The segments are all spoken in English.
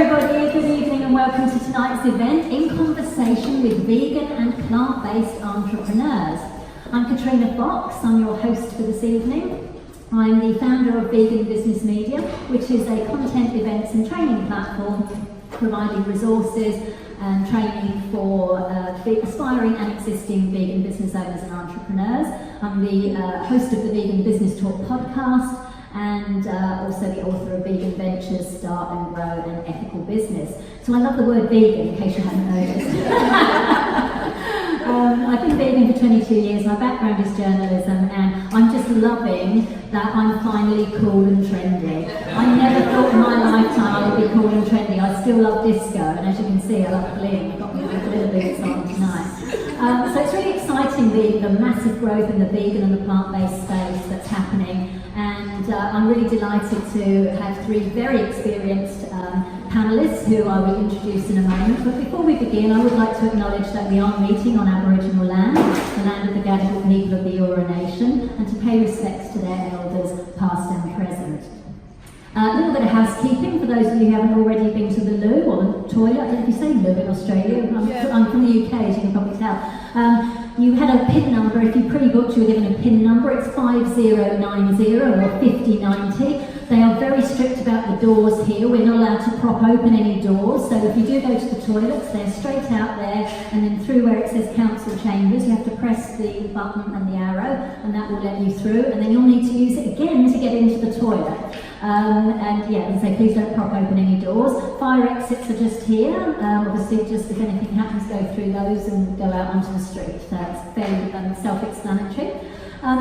everybody, good evening and welcome to tonight's event in conversation with vegan and plant-based entrepreneurs. I'm Katrina Fox, I'm your host for this evening. I'm the founder of Vegan Business Media, which is a content, events and training platform providing resources and training for aspiring and existing vegan business owners and entrepreneurs. I'm the host of the Vegan Business Talk podcast and also the author of Vegan Ventures, Start and Grow and Ethical Business. So I love the word vegan, in case you hadn't noticed. I've been vegan for 22 years, my background is journalism, and I'm just loving that I'm finally cool and trendy. I never thought in my lifetime I would be cool and trendy. I still love disco, and as you can see, I love bling. I've got my little boots on tonight. So it's really exciting, the massive growth in the vegan and the plant-based space that's happening, and I'm really delighted to have three very experienced panelists who I will introduce in a moment. But before we begin, I would like to acknowledge that we are meeting on Aboriginal land, the land of the Gadigal people of the Eora Nation, and to pay respects to their elders, past and present. A little bit of housekeeping for those of you who haven't already been to the loo or the toilet. I don't know if you say loo in Australia. I'm from the UK, as you can probably tell. You had a PIN number. If you pre-booked, you were given a PIN number. It's 5090 or 5090. They are very strict about the doors here. We're not allowed to prop open any doors. So if you do go to the toilets, they're straight out there, and then through where it says council chambers, you have to press the button and the arrow, and that will let you through. And then you'll need to use it again to get into the toilet. And so please don't prop open any doors. Fire exits are just here. Obviously, just if anything happens, go through those and go out onto the street. So it's fairly self-explanatory.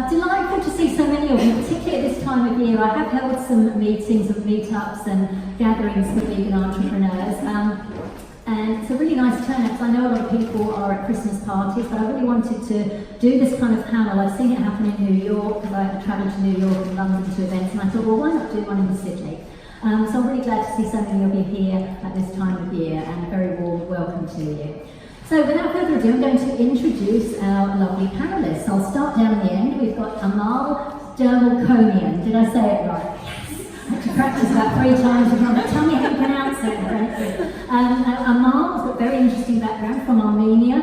Delightful to see so many of you, particularly at this time of year. I have held some meetings and meetups and gatherings for vegan entrepreneurs. And it's a really nice turnout, because I know a lot of people are at Christmas parties, but I really wanted to do this kind of panel. I've seen it happen in New York, because I travelled to New York and London to events, and I thought, well, why not do one in Sydney? So I'm really glad to see so many of you here at this time of year, and a very warm welcome to you. So without further ado, I'm going to introduce our lovely panellists. I'll start down the end. We've got Amal Dermalkonian. Did I say it right? Yes! I had to practice about 3 times. Tell me how you pronounce it. Amal's got a very interesting background from Armenia,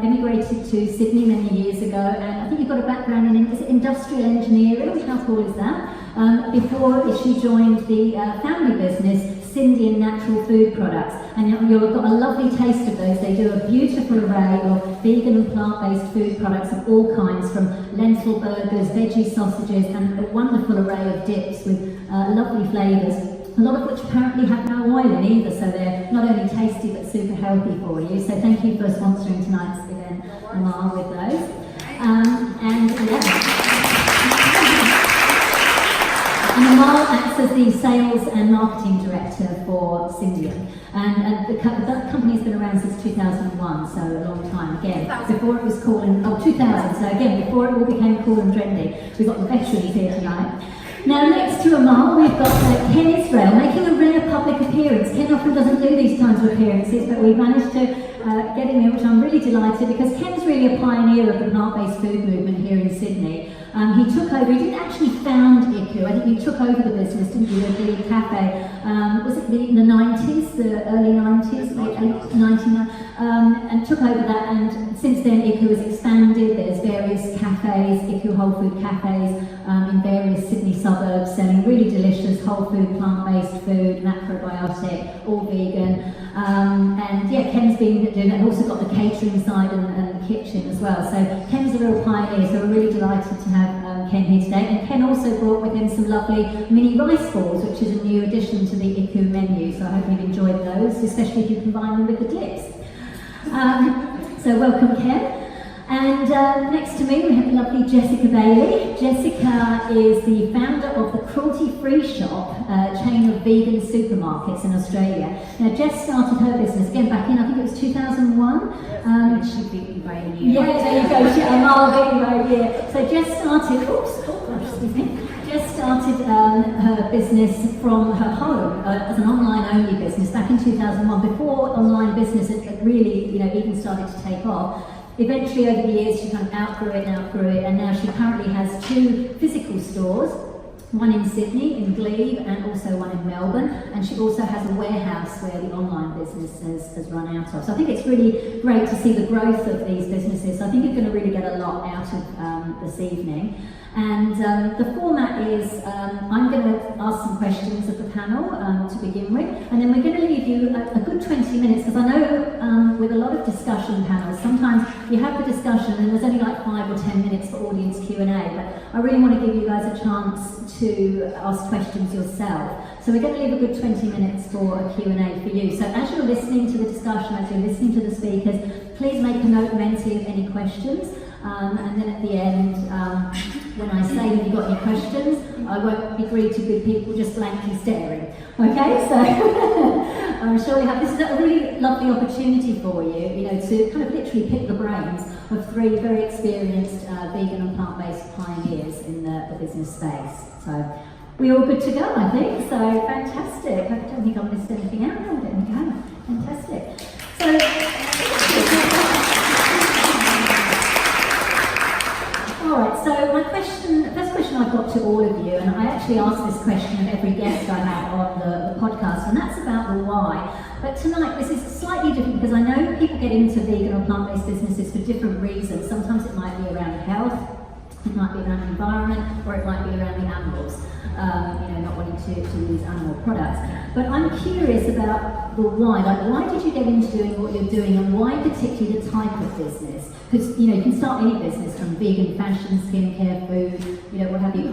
emigrated to Sydney many years ago, and I think you've got a background in industrial engineering. How cool is that? Before she joined the family business, Indian natural food products, and you've got a lovely taste of those. They do a beautiful array of vegan and plant-based food products of all kinds, from lentil burgers, veggie sausages, and a wonderful array of dips with lovely flavours, a lot of which apparently have no oil in either, so they're not only tasty but super healthy for you. So thank you for sponsoring tonight's event, Amal, with those. And Amal acts as the sales and marketing director for Symbian. And the company's been around since 2001, so a long time. Again, before it was cool and, 2000, so again, before it all became cool and trendy. We've got the veterans here tonight. Now, next to Amal, we've got Ken Israel, making a rare public appearance. Ken often doesn't do these kinds of appearances, but we've managed to get him here, which I'm really delighted, because Ken's really a pioneer of the plant-based food movement here in Sydney. He took over, he didn't actually found IKU, I think you took over the business, didn't you, the cafe, was it in the 90s, the early 90s, late 99, and took over that, and since then IKU has expanded. There's various cafes, IKU whole food cafes, in various Sydney suburbs, selling really delicious whole food, plant-based food, macrobiotic, all vegan, and yeah, Ken's been doing that, and also got the catering side and the kitchen as well, so Ken's a real pioneer, so we're really delighted to have Ken here today. And Ken also brought with him some lovely mini rice balls, which is a new addition to the IKU menu, so I hope you've enjoyed those, especially if you combine them with the dips. So welcome, Ken. And next to me we have the lovely Jessica Bailey. Jessica is the founder of the Cruelty Free Shop, chain of vegan supermarkets in Australia. Now Jess started her business again back in, I think it was 2001. She beat me by a year. Yeah, there you go, Amal beat me by a year. So Jess started, her business from her home as an online-only business back in 2001, before online business had really, even started to take off. Eventually, over the years, she kind of outgrew it, and now she currently has 2 physical stores one in Sydney, in Glebe, and also one in Melbourne. And she also has a warehouse where the online business has run out of. So I think it's really great to see the growth of these businesses. So I think you're going to really get a lot out of this evening. And the format is, I'm going to ask some questions of the panel to begin with, and then we're going to leave you a good 20 minutes, because I know with a lot of discussion panels, sometimes you have the discussion and there's only like 5 or 10 minutes for audience Q&A, but I really want to give you guys a chance to ask questions yourself. So we're going to leave a good 20 minutes for a Q&A for you. So as you're listening to the discussion, as you're listening to the speakers, please make a note mentally of any questions. And then at the end, when I say have you got any questions, I won't be greeted with people just blankly staring. Okay, so I'm sure you have. This is a really lovely opportunity for you, to kind of literally pick the brains of 3 very experienced vegan and plant-based pioneers in the business space. So we're all good to go, I think. So fantastic. I don't think I've missed anything out. No, there we go. Fantastic. Alright, so my first question I've got to all of you, and I actually ask this question of every guest I have on the podcast, and that's about the why. But tonight this is slightly different because I know people get into vegan or plant-based businesses for different reasons. Sometimes it might be around health, it might be around the environment, or it might be around the animals, not wanting to use animal products. But I'm curious about the why. Like, why did you get into doing what you're doing, and why particularly the type of business? Because you can start any business, from vegan fashion, skincare, food, what have you.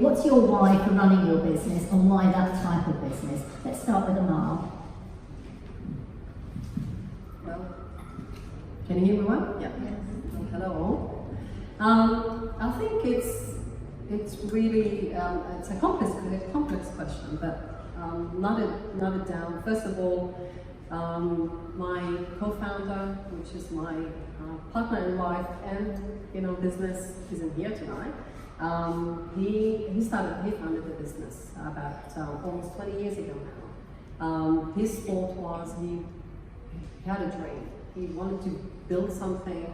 What's your why for running your business, and why that type of business? Let's start with Amal. Well, can you hear me well? Yeah. Yes. Hello. I think it's really it's a complex question, but not it down. First of all, my co-founder, which is my partner in life and business, isn't here tonight. He founded the business about almost 20 years ago now. His thought was he had a dream. He wanted to build something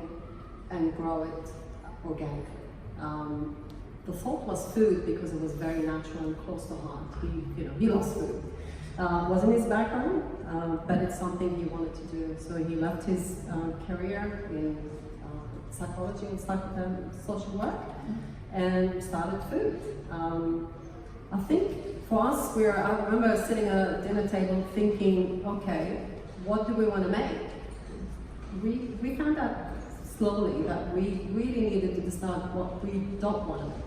and grow it organically. The thought was food because it was very natural and close to heart. He loves food. Wasn't his background, but it's something he wanted to do. So he left his career in psychology and social work and started food. I think for us, I remember sitting at a dinner table thinking, okay, what do we want to make? We found out slowly that we really needed to decide what we don't want to make.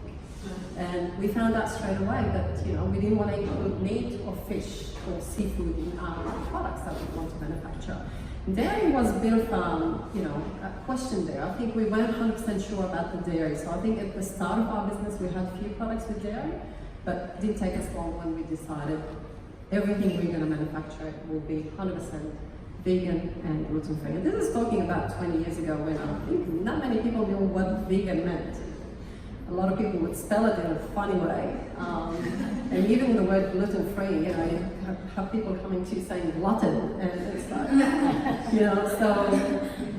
And we found out straight away that we didn't want to include meat or fish or seafood in our products that we want to manufacture. Dairy was a bit of a question there. I think we weren't 100% sure about the dairy. So I think at the start of our business we had a few products with dairy, but it didn't take us long when we decided everything we're going to manufacture will be 100% vegan and gluten-free. And this is talking about 20 years ago, when I think not many people knew what vegan meant. A lot of people would spell it in a funny way. And even the word gluten-free, you have people coming to you saying glutton, and it's like, so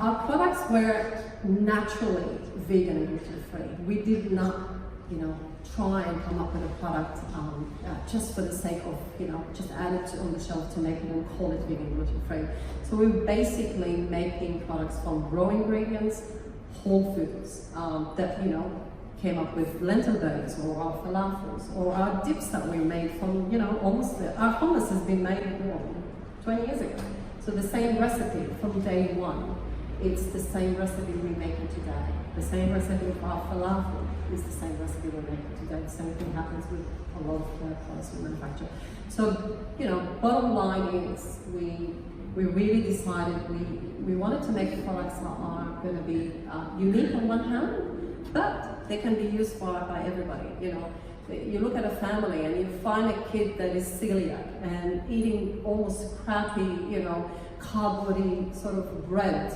our products were naturally vegan and gluten-free. We did not, try and come up with a product just for the sake of, just add it on the shelf to make it and call it vegan gluten-free. So we're basically making products from raw ingredients, whole foods, that, came up with lentil burgers or our falafels or our dips that we made from, our hummus has been made 20 years ago. So the same recipe from day one, it's the same recipe we're making today. The same recipe for our falafel is the same recipe we're making today. The same thing happens with a lot of products we manufacture. So, bottom line is we really decided we wanted to make products that are going to be unique on one hand, but they can be used by everybody. You look at a family and you find a kid that is celiac and eating almost crappy, cardboardy sort of bread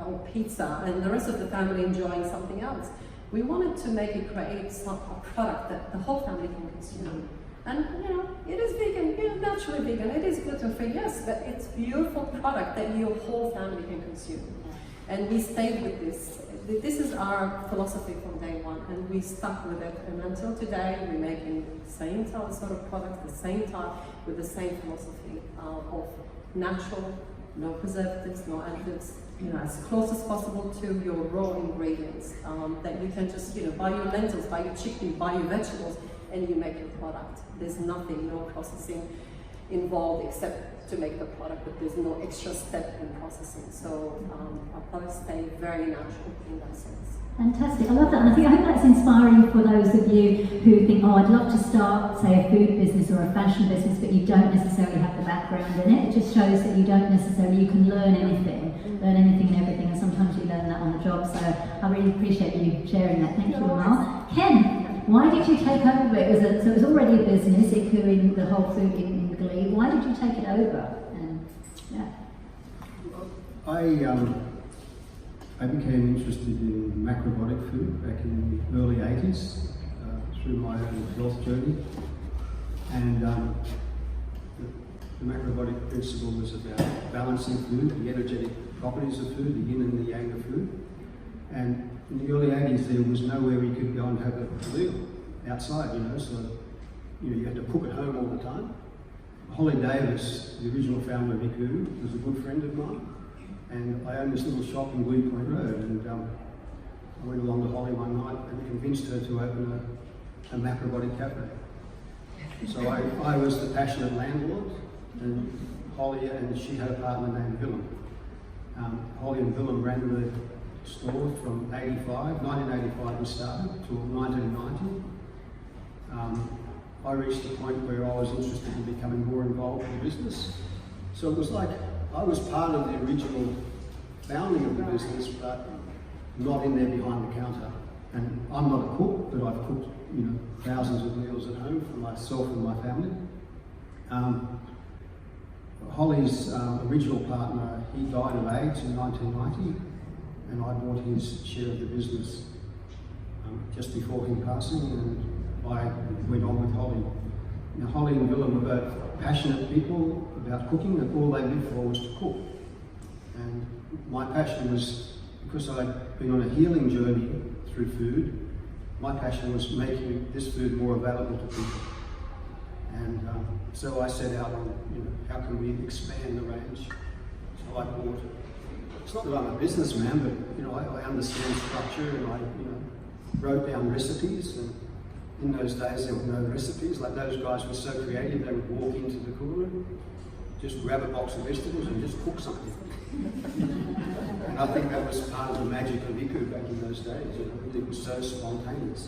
or pizza, and the rest of the family enjoying something else. We wanted to create a product that the whole family can consume. And it is vegan, naturally vegan, it is gluten-free, yes, but it's a beautiful product that your whole family can consume. And we stayed with this. This is our philosophy from day one, and we stuck with it. And until today, we're making the same sort of product, the same time, with the same philosophy of natural, no preservatives, no additives, as close as possible to your raw ingredients. That you can just, buy your lentils, buy your chicken, buy your vegetables, and you make your product. There's nothing, no processing involved except to make the product, but there's no extra step in processing. So our products stay very natural in that sense. Fantastic, I love that, and I hope that's inspiring for those of you who think, oh, I'd love to start, say, a food business or a fashion business, but you don't necessarily have the background in it. It just shows that you can learn anything and everything, and sometimes you learn that on the job, so I really appreciate you sharing that. Thank you, Amal. Ken, why did you take over it? So it was already a business, IKU in the whole food in Glebe. Why did you take it over? I became interested in macrobiotic food back in the early 80s through my own health journey, and the macrobiotic principle was about balancing food, the energetic properties of food, the yin and the yang of food. And in the early 80s there was nowhere you could go and have a meal outside, so you had to cook at home all the time. Holly Davis, the original founder of IKU, was a good friend of mine. And I owned this little shop in Glebe Point Road, and I went along to Holly one night and convinced her to open a macrobiotic cafe. So I was the passionate landlord, and Holly and she had a partner named Willem. Holly and Willem ran the store from 1985 we started, to 1990. I reached a point where I was interested in becoming more involved in the business. So it was like I was part of the original founding of the business, but not in there behind the counter. And I'm not a cook, but I've cooked, thousands of meals at home for myself and my family. Holly's original partner, he died of AIDS in 1990, and I bought his share of the business just before him passing, and I went on with Holly. Now, Holly and Willem were both passionate people about cooking, and all they lived for was to cook. And my passion was, because I'd been on a healing journey through food, my passion was making this food more available to people. And so I set out on, how can we expand the range? So I bought, it's not that I'm a businessman, but I understand structure, and I wrote down recipes. And in those days there were no recipes. Like, those guys were so creative, they would walk into the cooler room, just grab a box of vegetables and just cook something. And I think that was part of the magic of IKU back in those days. It was so spontaneous.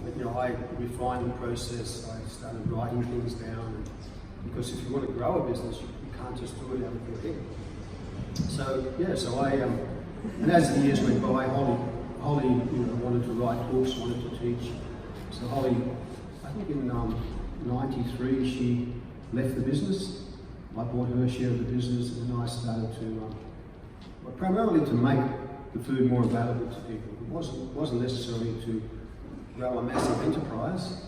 But I refined the process. I started writing things down, because if you want to grow a business, you can't just do it out of your head. So I and as the years went by, Holly wanted to write books, wanted to teach. So Holly, I think in '93 she left the business. I bought her share of the business, and then I started to primarily to make the food more available to people. It wasn't necessarily to grow a massive enterprise,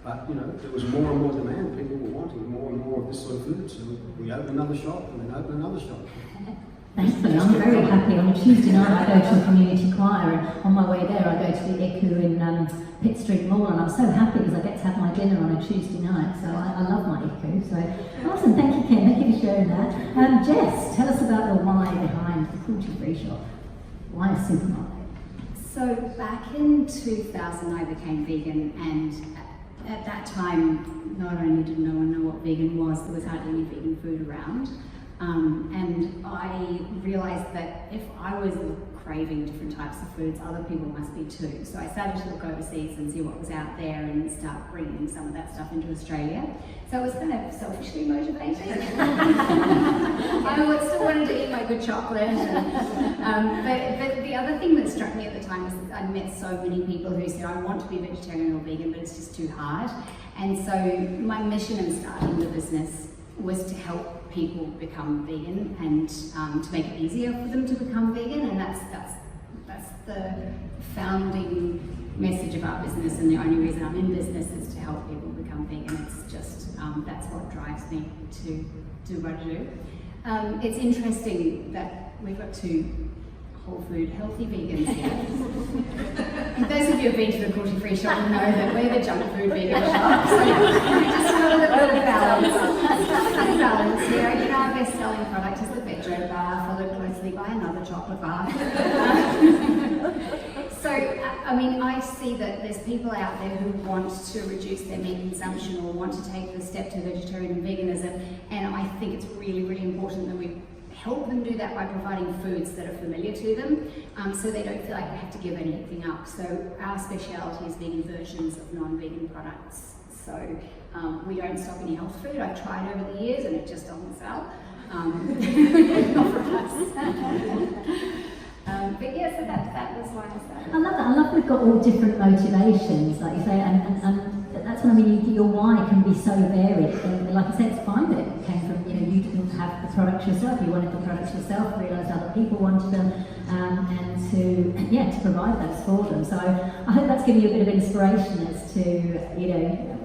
but there was more and more demand. People were wanting more and more of this sort of food, so we opened another shop and then opened another shop. Thank you. I'm very happy. On a Tuesday night I go to a community choir, and on my way there I go to the IKU in Pitt Street Mall, and I'm so happy because I get to have my dinner on a Tuesday night, so I love my IKU. So awesome, thank you, Ken, thank you for sharing that. Jess, tell us about the why behind the Cruelty Free Shop. Why a supermarket? So back in 2000 I became vegan, and at that time not only did no one know what vegan was, there was hardly any vegan food around. And I realised that if I was craving different types of foods, other people must be too. So I started to look overseas and see what was out there and start bringing some of that stuff into Australia. So I was kind of selfishly motivated. I still wanted to eat my good chocolate. But the other thing that struck me at the time was that I'd met so many people who said, I want to be vegetarian or vegan, but it's just too hard. And so my mission in starting the business was to help people become vegan and to make it easier for them to become vegan, and that's the founding message of our business, and the only reason I'm in business is to help people become vegan. It's just that's what drives me to do what I do. It's interesting that we've got two whole food, healthy vegans here. Those of you who've been to the Cruelty Free Shop will know that we're the junk food vegan shop. So we just want a little bit of balance here. You know, our best-selling product is the veggie bar, followed closely by another chocolate bar. So, I mean, I see that there's people out there who want to reduce their meat consumption or want to take the step to vegetarian and veganism, and I think it's really, really important that we help them do that by providing foods that are familiar to them, so they don't feel like they have to give anything up. So our speciality is vegan versions of non-vegan products. So we don't stock any health food. I've tried over the years and it just doesn't sell. Not for us. But yeah, so that was why I started. I love that. I love we've got all different motivations, like you say, and that's what I mean. Your why can be so varied. And like I said, it's fine that it came from, you didn't have the products yourself. You wanted the products yourself. Realised other people wanted them, and to provide those for them. So I hope that's given you a bit of inspiration as to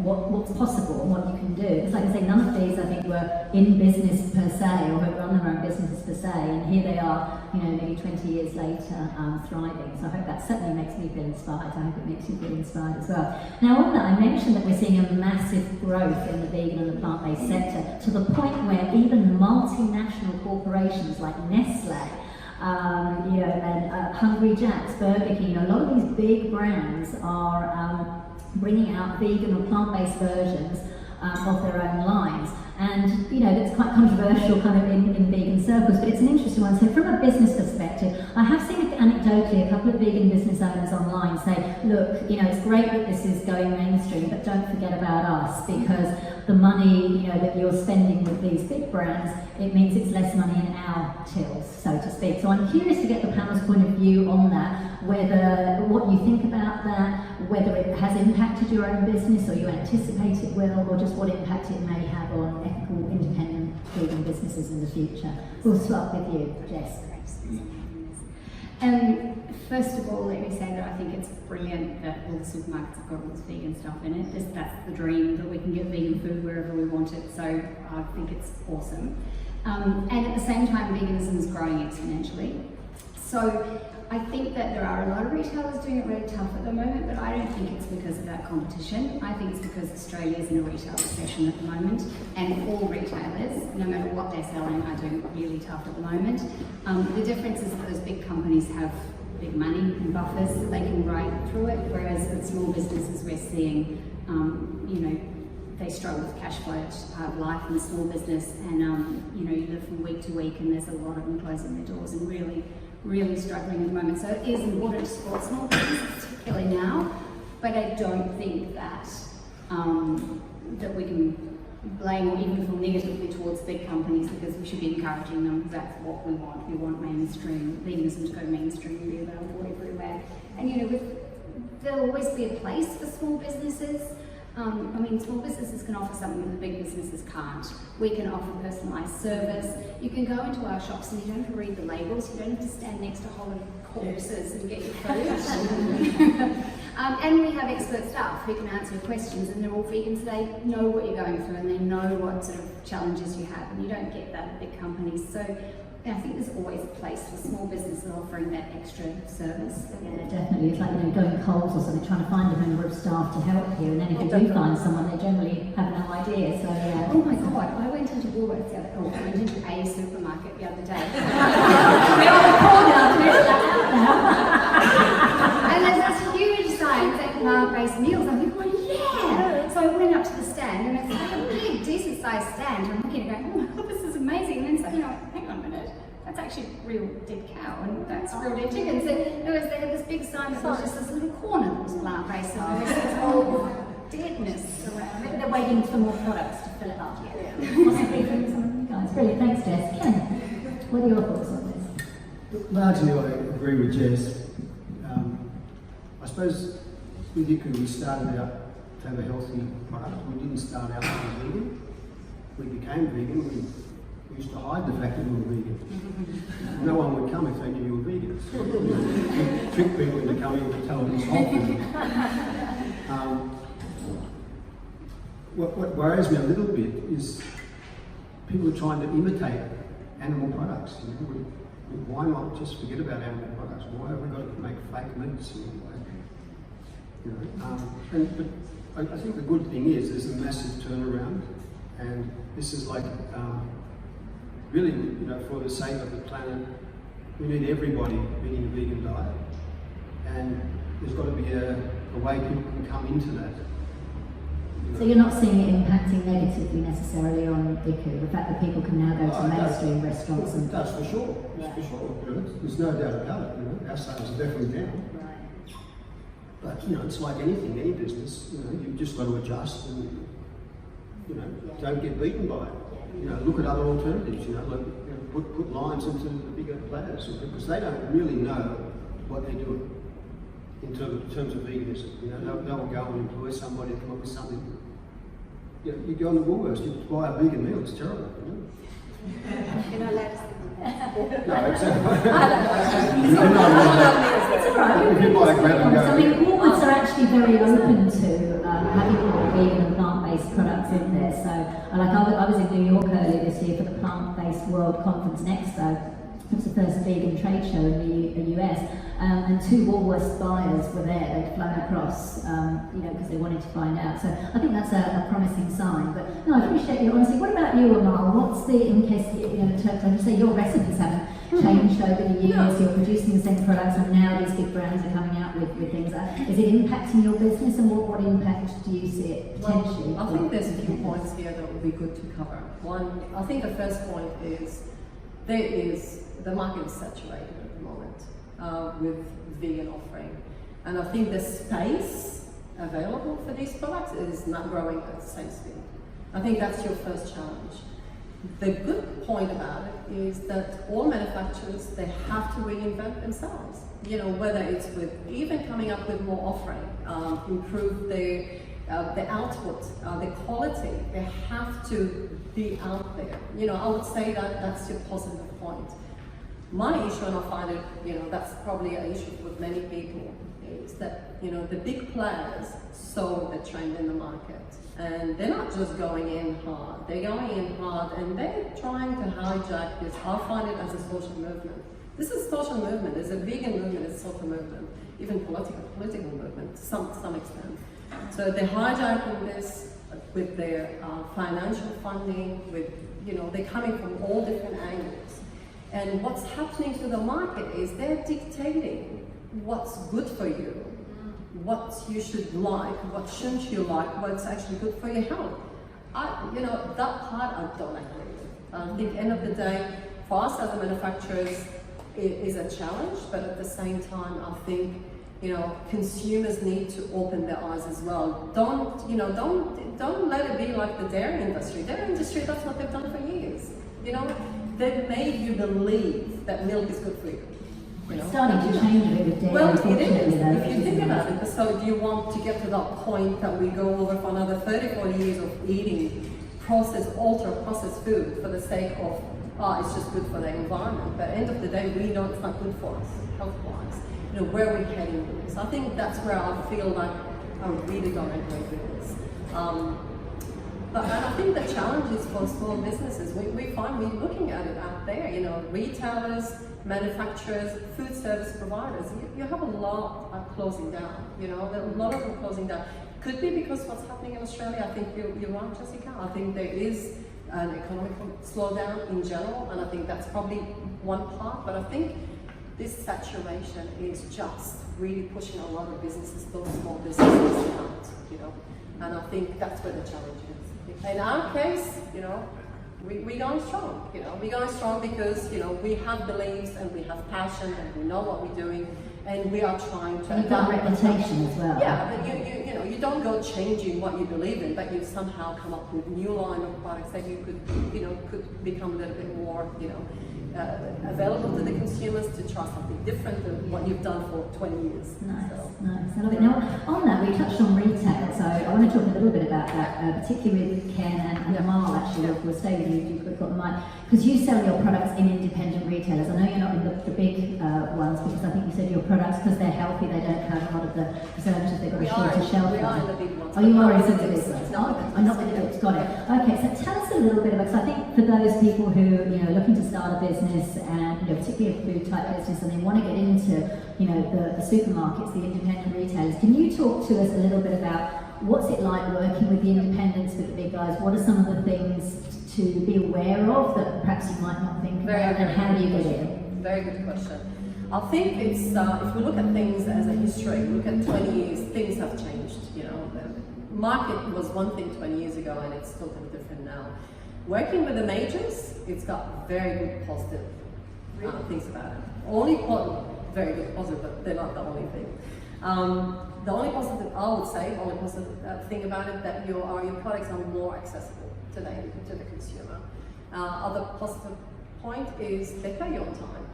what's possible and what you can do. It's like I say, none of these I think were in business per se or had run their own businesses per se, and here they are, maybe 20 years later, thriving. So I hope that certainly makes me feel inspired. I hope it makes you feel inspired as well. Now on that, I mentioned that we're seeing a massive growth in the vegan and the plant-based sector, to the point where even multinational corporations like Nestle, and Hungry Jack's, Burger King, a lot of these big brands are bringing out vegan or plant-based versions of their own lines. And that's quite controversial kind of in vegan circles, but it's an interesting one. So from a business perspective, I have seen anecdotally a couple of vegan business owners online say, look, it's great that this is going mainstream, but don't forget about us, because the money that you're spending with these big brands, it means it's less money in our tills, so to speak. So I'm curious to get the panel's point of view on that, what you think about that, whether it has impacted your own business or you anticipate it will, or just what impact it may have on ethical, independent vegan businesses in the future. We'll start with you, Jess. First of all, let me say that I think it's brilliant that all the supermarkets have got all this vegan stuff in it. That's the dream, that we can get vegan food wherever we want it. So I think it's awesome. And at the same time, veganism is growing exponentially. So I think that there are a lot of retailers doing it really tough at the moment, but I don't think it's because of that competition. I think it's because Australia is in a retail recession at the moment, and all retailers, no matter what they're selling, are doing really tough at the moment. The difference is that those big companies have big money and buffers, so they can ride through it, whereas with small businesses we're seeing, they struggle with cash flow. It's just part of life in a small business, and you live from week to week, and there's a lot of them closing their doors and really struggling at the moment. So it is important to support small businesses, particularly now, but I don't think that that we can blame or even feel negatively towards big companies, because we should be encouraging them. That's what we want. We want mainstream veganism to go mainstream and be available everywhere. And there'll always be a place for small businesses. Small businesses can offer something that the big businesses can't. We can offer personalised service. You can go into our shops and you don't have to read the labels. You don't have to stand next to a whole lot of corpses and get your food. And we have expert staff who can answer your questions, and they're all vegan, so they know what you're going through and they know what sort of challenges you have, and you don't get that at big companies. So I think there's always a place for small businesses offering that extra service. Yeah, definitely. It's like going Coles or something, trying to find a member of staff to help you, and then if you do find someone, they generally have no idea. So yeah. Oh my God! I went into Woolworths the other day. I went into a supermarket the other day. We're on the corner. And there's this huge sign saying plant-based meals. I'm like, oh yeah! So I went up to the stand, and it's like a big, decent-sized stand. I'm looking and going, oh my God, this is amazing. And then suddenly, hang on a minute. That's actually real dead cow, and that's real dead chicken. So they had this big sign that was just this little corner that was plant-based, and there was this whole deadness around it. They're waiting for more products to fill it up. Possibly from some of you guys. Brilliant, thanks Jess. Ken, what are your thoughts on this? Largely I agree with Jess. I suppose with Yiku we started out to have a healthy product. We didn't start out as vegan. We became vegan. We used to hide the fact that we were vegan. No one would come if they knew you were vegan. So we'd trick people into coming to tell them it's whole food. What worries me a little bit is people are trying to imitate animal products. You know, why not just forget about animal products? Why have we got to make fake meats? You know, but I think the good thing is there's a massive turnaround, and this is like really, you know, for the sake of the planet, we need everybody eating a vegan diet, and there's got to be a way people can come into that. So you're not seeing it impacting negatively necessarily on Viku, the fact that people can now go to mainstream restaurants and... That's for sure, that's for sure. You know, there's no doubt about it, you know, our sales are definitely down. Right. But, you know, it's like anything, any business, you know, you've just got to adjust and, you know, don't get beaten by it. You know, look at other alternatives, you know, like, you know, put lines into the bigger players, because they don't really know what they're doing in terms of veganism. You know, they'll go and employ somebody to come up with something. You know, you go on the Woolworths, you buy a vegan meal, it's terrible. You know? You're not allowed to say that. No, exactly. It's all right. If you buy a grab and go. I mean, Woolworths are actually very open to having more vegan and plant-based products in there. So, I was in New York earlier this year for the Plant-Based World Conference Expo. It was the first vegan trade show in the US, and 2 Woolworths buyers were there. They'd flown across, you know, because they wanted to find out. So I think that's a promising sign. But no, I appreciate your honesty. What about you, Amal? What's the, in case, you know, in terms of, you say your recipes haven't changed over the years, you're producing the same products, and now these big brands are coming out with things. Is it impacting your business, and what impact do you see it potentially? Well, I think there's a few points here that would be good to cover. One, I think the first point is the market is saturated at the moment with vegan offering, and I think the space available for these products is not growing at the same speed. I think that's your first challenge. The good point about it is that all manufacturers, they have to reinvent themselves. You know, whether it's with even coming up with more offering, improve the output, the quality, they have to be out there. You know, I would say that that's your positive point. My issue, and I find it, you know, that's probably an issue with many people, is that, you know, the big players saw the trend in the market, and they're not just going in hard, they're going in hard and they're trying to hijack this. I find it as a social movement. This is a social movement, it's a vegan movement, it's a social movement, even political movement to some extent. So they're hijacking this with their financial funding, with, you know, they're coming from all different angles. And what's happening to the market is they're dictating what's good for you, what you should like, what shouldn't you like, what's actually good for your health. You know, that part I don't agree with. I think at the end of the day, for us as manufacturers, it is a challenge, but at the same time, I think, you know, consumers need to open their eyes as well. Don't let it be like the dairy industry. Dairy industry, that's what they've done for years. You know, they've made you believe that milk is good for you. You know? It's starting to change a bit with dairy. Well, it is. If you think about it, so do you want to get to that point that we go over for another 30, 40 years of eating ultra-processed food for the sake of, it's just good for the environment. But at the end of the day, we know it's not good for us, health-wise. You know, where are we heading with this? I think that's where I feel like I really don't agree with this. But I think the challenge is for small businesses. We find we're looking at it out there, you know, retailers, manufacturers, food service providers. You have a lot are closing down, you know, there are a lot of them closing down. Could be because what's happening in Australia. I think you're right, Jessica. I think there is an economic slowdown in general, and I think that's probably one part, but I think this saturation is just really pushing a lot of businesses, those small businesses out, you know, and I think that's where the challenge is. In our case, you know, we're going strong, you know, we're going strong because, you know, we have beliefs and we have passion and we know what we're doing and we are trying to... You've got reputation as well. Yeah, but you know, you don't go changing what you believe in, but you somehow come up with a new line of products that you could, you know, could become a little bit more, you know, available to the consumers to try something different than what you've done for 20 years. Nice, so. nice. I love it. Now, on that, we touched on retail, so I want to talk a little bit about that, particularly with Ken and Amal, actually, we'll stay with you if you've got the mic, because you sell your products in independent retailers. I know you're not in the big ones, because I think you said your products, because they're healthy, they don't have a lot of the preservatives, they've got a shorter shelf shelf. We are in the big ones. Oh, you are in the the big dips. ones. Not Oh, I'm not the dips, got it. Okay, so tell us a little bit about, because I think for those people who, are looking to start a business and, particularly a food type business, and they want to get into, the supermarkets, the independent retailers, can you talk to us a little bit about what's it like working with the independents, with the big guys? What are some of the things to be aware of that perhaps you might not think about, and how do you get in? Very good question. I think it's, if we look at things as a history, look at 20 years, things have changed. The market was one thing 20 years ago and it's totally different now. Working with the majors, it's got very good positive things about it. Very good positive, but they're not the only thing. The only positive, I would say, only positive thing about it, that your products are more accessible today to the consumer. Other positive point is they pay you on time.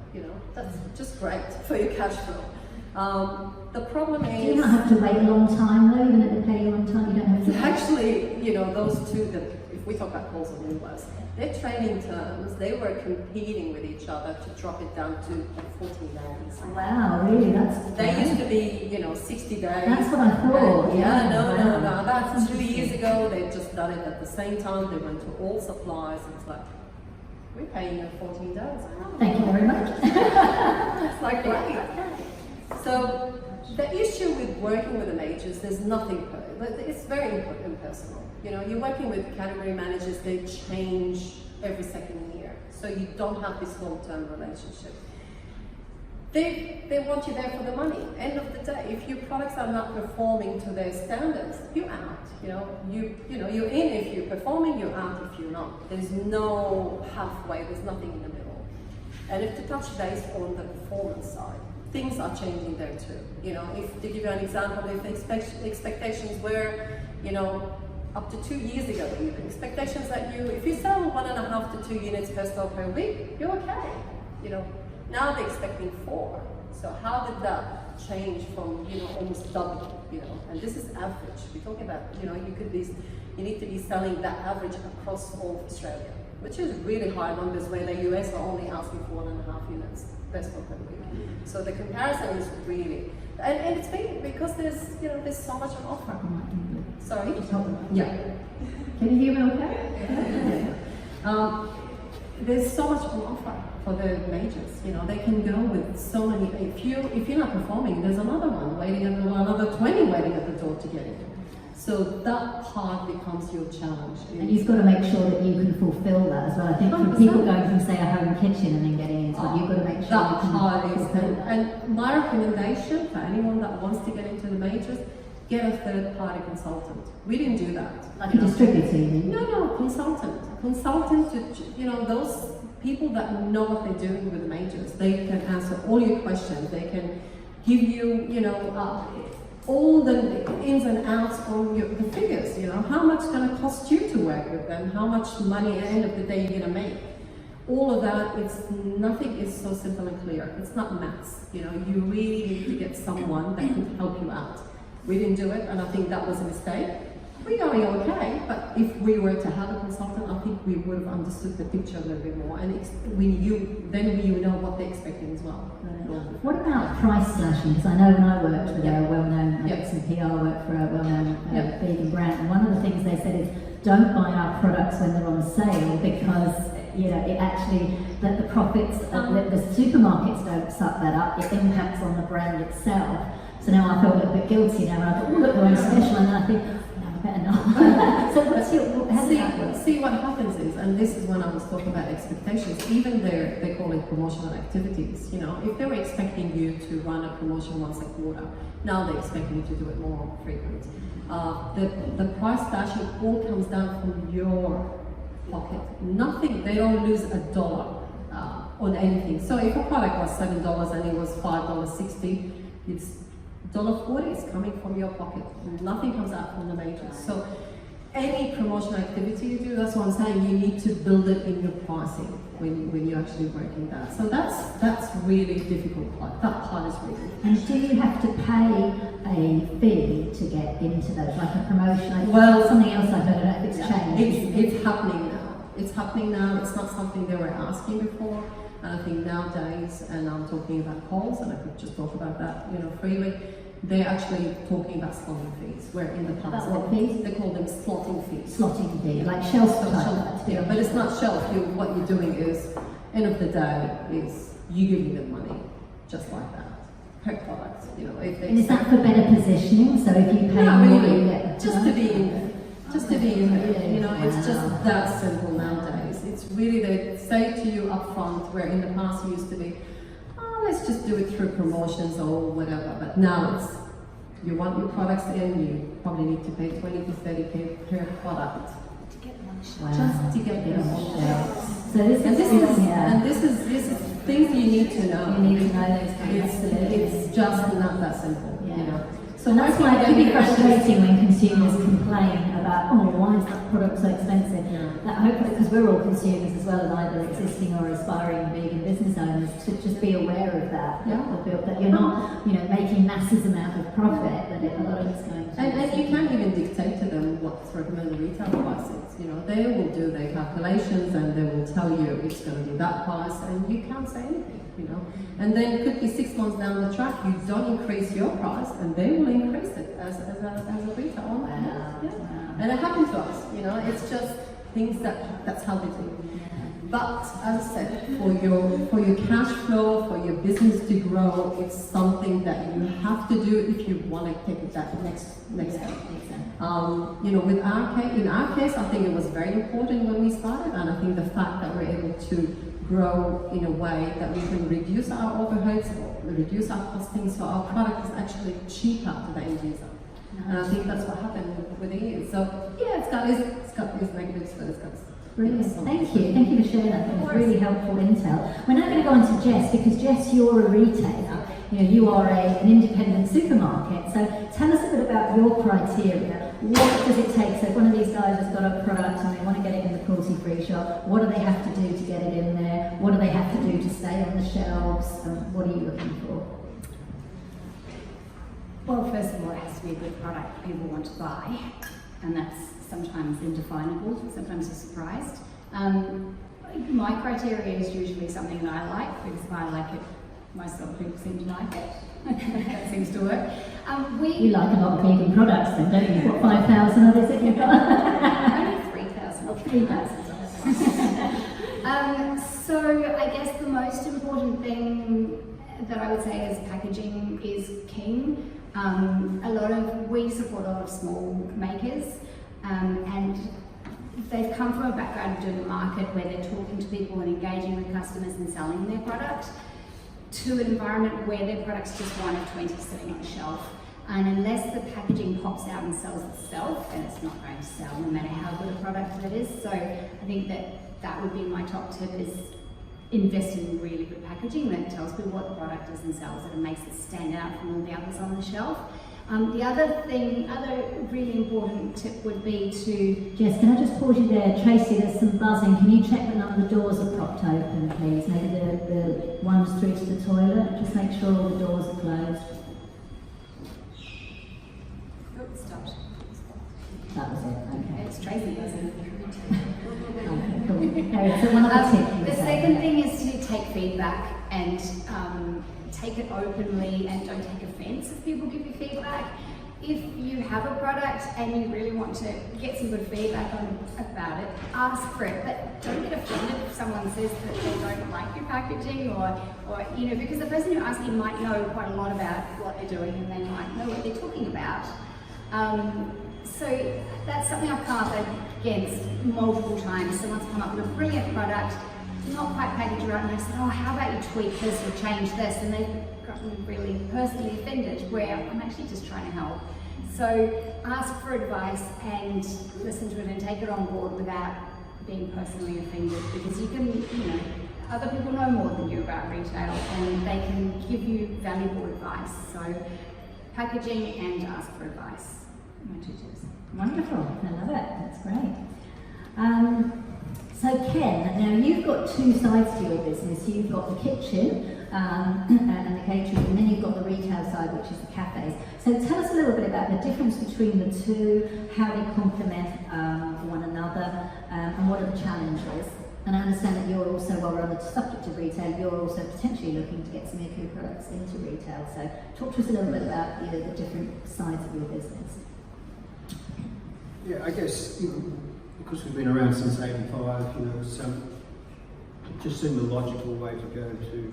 That's just great for your cash flow. The problem is, do you not have to wait a long time though, even if they pay you on time? You don't have to. Actually, those two. If we talk about Coles and Woolworths, their trading terms, they were competing with each other to drop it down to 14 days. Wow, really? They used to be, 60 days. That's what I thought. Yeah, no. That's 2 years ago. They've just done it at the same time. They went to all suppliers. It's like, we're paying you 14 days. Thank you very much. It's like, great. So the issue with working with the majors, there's nothing, it's very impersonal. You're working with category managers, they change every second year. So you don't have this long-term relationship. They want you there for the money. End of the day, if your products are not performing to their standards, you're out. You're in if you're performing, you're out if you're not. There's no halfway, there's nothing in the middle. And if to touch base on the performance side, things are changing there too. If to give you an example, if expectations were, up to 2 years ago even, expectations that if you sell 1.5 to 2 units per store per week, you're okay. Now they're expecting 4. So how did that change from, almost double, and this is average. We're talking about, you need to be selling that average across all of Australia, which is really high numbers where the US are only asking for 1.5 units per store per week. So the comparison is really, and it's been because there's so much on offer. Sorry? Yeah. Can you hear me okay? There's so much on offer for the majors. They can go with so many. If you're not performing, there's another one waiting at the door, another 20 waiting at the door to get in. So that part becomes your challenge. And you've got to make sure that you can fulfill that as well. I think for 100%. people going from, say, a home kitchen and then getting into it, you've got to make sure that you can part is fulfill good. that. And my recommendation for anyone that wants to get into the majors, get a third-party consultant. We didn't do that. Like a distributor, you mean? No, consultant. Consultant to, those people that know what they're doing with the majors. They can answer all your questions. They can give you, all the ins and outs on the figures, how much it's going to cost you to work with them, how much money at the end of the day you're going to make. All of that, nothing is so simple and clear. It's not maths, you really need to get someone that can help you out. We didn't do it, and I think that was a mistake. We're going okay, but if we were to have a consultant, I think we would have understood the picture a little bit more, and then we know what they're expecting as well. What about price slashing? Because I know when I worked with a well-known, I did some PR work for a well-known vegan brand, and one of the things they said is, don't buy our products when they're on sale, because it actually, that the profits, the supermarkets don't suck that up, it impacts on the brand itself. So now I feel a little bit guilty now, and I thought, oh look, we're on special, and then I think, better not. So how does that work? See what happens is, and this is when I was talking about expectations, even they call it promotional activities, if they were expecting you to run a promotion once a quarter, now they're expecting you to do it more frequent. The price slashing all comes down from your pocket. Nothing, they don't lose $1 on anything. So if a product was $7 and it was $5.60, it's $1.40 is coming from your pocket. Nothing comes out from the majors. So any promotional activity you do, that's what I'm saying, you need to build it in your pricing when you're actually working that. So that's really difficult part. That part is really difficult. And do you have to pay a fee to get into those, like a promotion? Well, something else I don't know if it's changed. It's happening now. It's happening now. It's not something they were asking before. And I think nowadays, and I'm talking about Coles, and I could just talk about that, freely. they're actually talking about slotting fees, where in the past About what fees? they call them slotting fees. Slotting fee, like shelf So type. yeah, but it's not shelf. What you're doing is, end of the day, is you giving them money, just like that, per product. You know, if they And is that for better positioning? So if you pay not more, really, you get just to be in there. Just to be in there. You know, it's Wow. just that simple nowadays. It's really, they say to you up front, where in the past it used to be, oh, let's just do it through promotions or whatever. But now it's, you want your products in, you probably need to pay 20 to 30K per product. To get one shot. Wow. Just to get them on the shelves. So this And is, yeah. and this is things you need to know. You need to know those things. Absolutely. It's just not that simple, you know. So that's why it can be frustrating when consumers complain about, oh, why is that product so expensive? That hopefully, because we're all consumers as well, and either existing or aspiring vegan business owners, to just be aware of that. Yeah. That you're not, making massive amount of profit, that a lot of it's going to. And you can't even dictate to them what's recommended retail price is. You know, they will do their calculations and they will tell you it's going to be that price, and you can't say anything. You know, and then it could be 6 months down the track, you don't increase your price, and they will increase it as a retailer. Wow. Yeah. Wow. And it happened to us. You know, it's just things that's how they do. But as I said, for your cash flow, for your business to grow, it's something that you have to do if you want to take it that next step. You know, in our case, I think it was very important when we started, and I think the fact that we're able to grow in a way that we can reduce our overheads, or reduce our costings, so our product is actually cheaper to the end user. And I think that's what happened with the years. So yeah, it's got its negatives, but it's got Brilliant. Thank you for sharing that. It's really helpful intel. We're now going to go on to Jess, because Jess, you're a retailer. You are an independent supermarket. So tell us a bit about your criteria. What does it take? So if one of these guys has got a product and they want to get it in the Cruelty Free Shop, what do they have to do to get it in there? What do they have to do to stay on the shelves? What are you looking for? Well, first of all, it has to be a good product people want to buy, and that's sometimes indefinable, sometimes you're surprised. My criteria is usually something that I like, because if I like it, most other people seem to like it. That seems to work. You like a lot of vegan products then, don't you? What, 5,000 of it you've got? Only 3,000. Oh, 3,000. So I guess the most important thing that I would say is packaging is king. We support a lot of small makers, and they've come from a background of doing a market where they're talking to people and engaging with customers and selling their product, to an environment where their product's just one of 20 sitting on a shelf. And unless the packaging pops out and sells itself, then it's not going to sell, no matter how good a product that is. So I think that would be my top tip, is invest in really good packaging that tells people what the product is and sells it and makes it stand out from all the others on the shelf. The other really important tip would be to... Jess, can I just pause you there? Tracy, there's some buzzing. Can you check that none of the doors are propped open, please? Maybe the ones through to the toilet. Just make sure all the doors are closed. Stopped. That was it, okay. It's Tracy, isn't it? Okay, cool. There, so one other tip you were The saying. second thing is to take feedback and take it openly, and don't take offence if people give you feedback. If you have a product and you really want to get some good feedback about it, ask for it, but don't get offended if someone says that they don't like your packaging, or because the person who asks you might know quite a lot about what they're doing, and they might know what they're talking about. So that's something I've come up against multiple times. Someone's come up with a brilliant product, not quite packaged right, and I said, oh, how about you tweak this or change this? And they've gotten really personally offended, where I'm actually just trying to help. So ask for advice and listen to it and take it on board without being personally offended, because you can, other people know more than you about retail, and they can give you valuable advice. So packaging and ask for advice. My two tips. Wonderful, I love it, that's great. So Ken, now you've got two sides to your business. You've got the kitchen and the catering, and then you've got the retail side, which is the cafes. So tell us a little bit about the difference between the two, how they complement one another, and what are the challenges. And I understand that you're also, while we're on the subject of retail, you're also potentially looking to get some ICU products into retail. So talk to us a little bit about the different sides of your business. Yeah, I guess because we've been around since '85, it just seemed the logical way to go to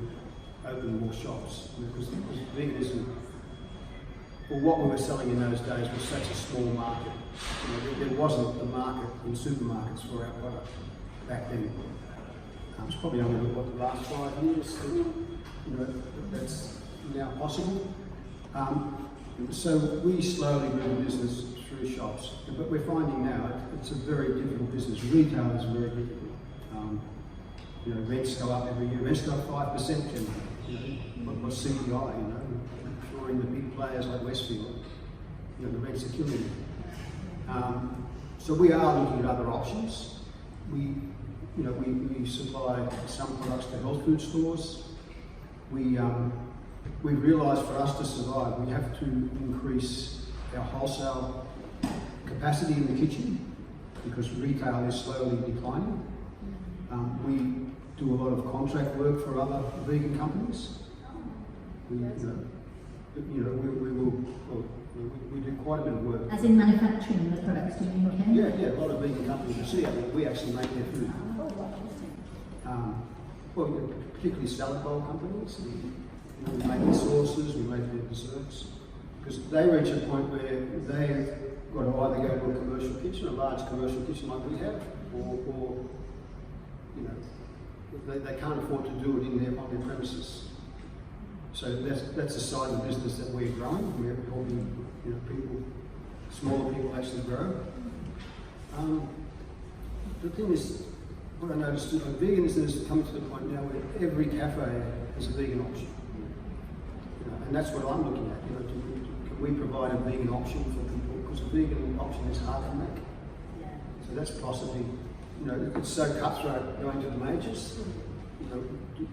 open more shops, because veganism, well, what we were selling in those days was such a small market. There wasn't the market in supermarkets for our product back then. It's probably only the last 5 years that's now possible. So we slowly grew the business through shops, but we're finding now it's a very difficult business. Retail is very difficult. Rents go up every year. Rents go up 5% generally. What's CPI? Sure, in the big players like Westfield, the rents are killing you. So we are looking at other options. We supply some products to health food stores. We realised for us to survive, we have to increase our wholesale capacity in the kitchen because retail is slowly declining. We do a lot of contract work for other vegan companies. We do quite a bit of work. As in manufacturing the products, do you mean? Yeah, a lot of vegan companies. You see, we actually make their food. Particularly salad bowl companies. We make their sauces, we make their desserts. Because they reach a point where they've got to either go to a commercial kitchen, a large commercial kitchen like we have, or they can't afford to do it on their premises. So that's a side of the business that we're growing. We're helping people, smaller people actually grow. The thing is, what I noticed is veganism is coming to the point now where every cafe has a vegan option. And that's what I'm looking at. Can we provide a vegan option for people? Because a vegan option is hard to make. So that's possibly, it's so cutthroat going to the majors.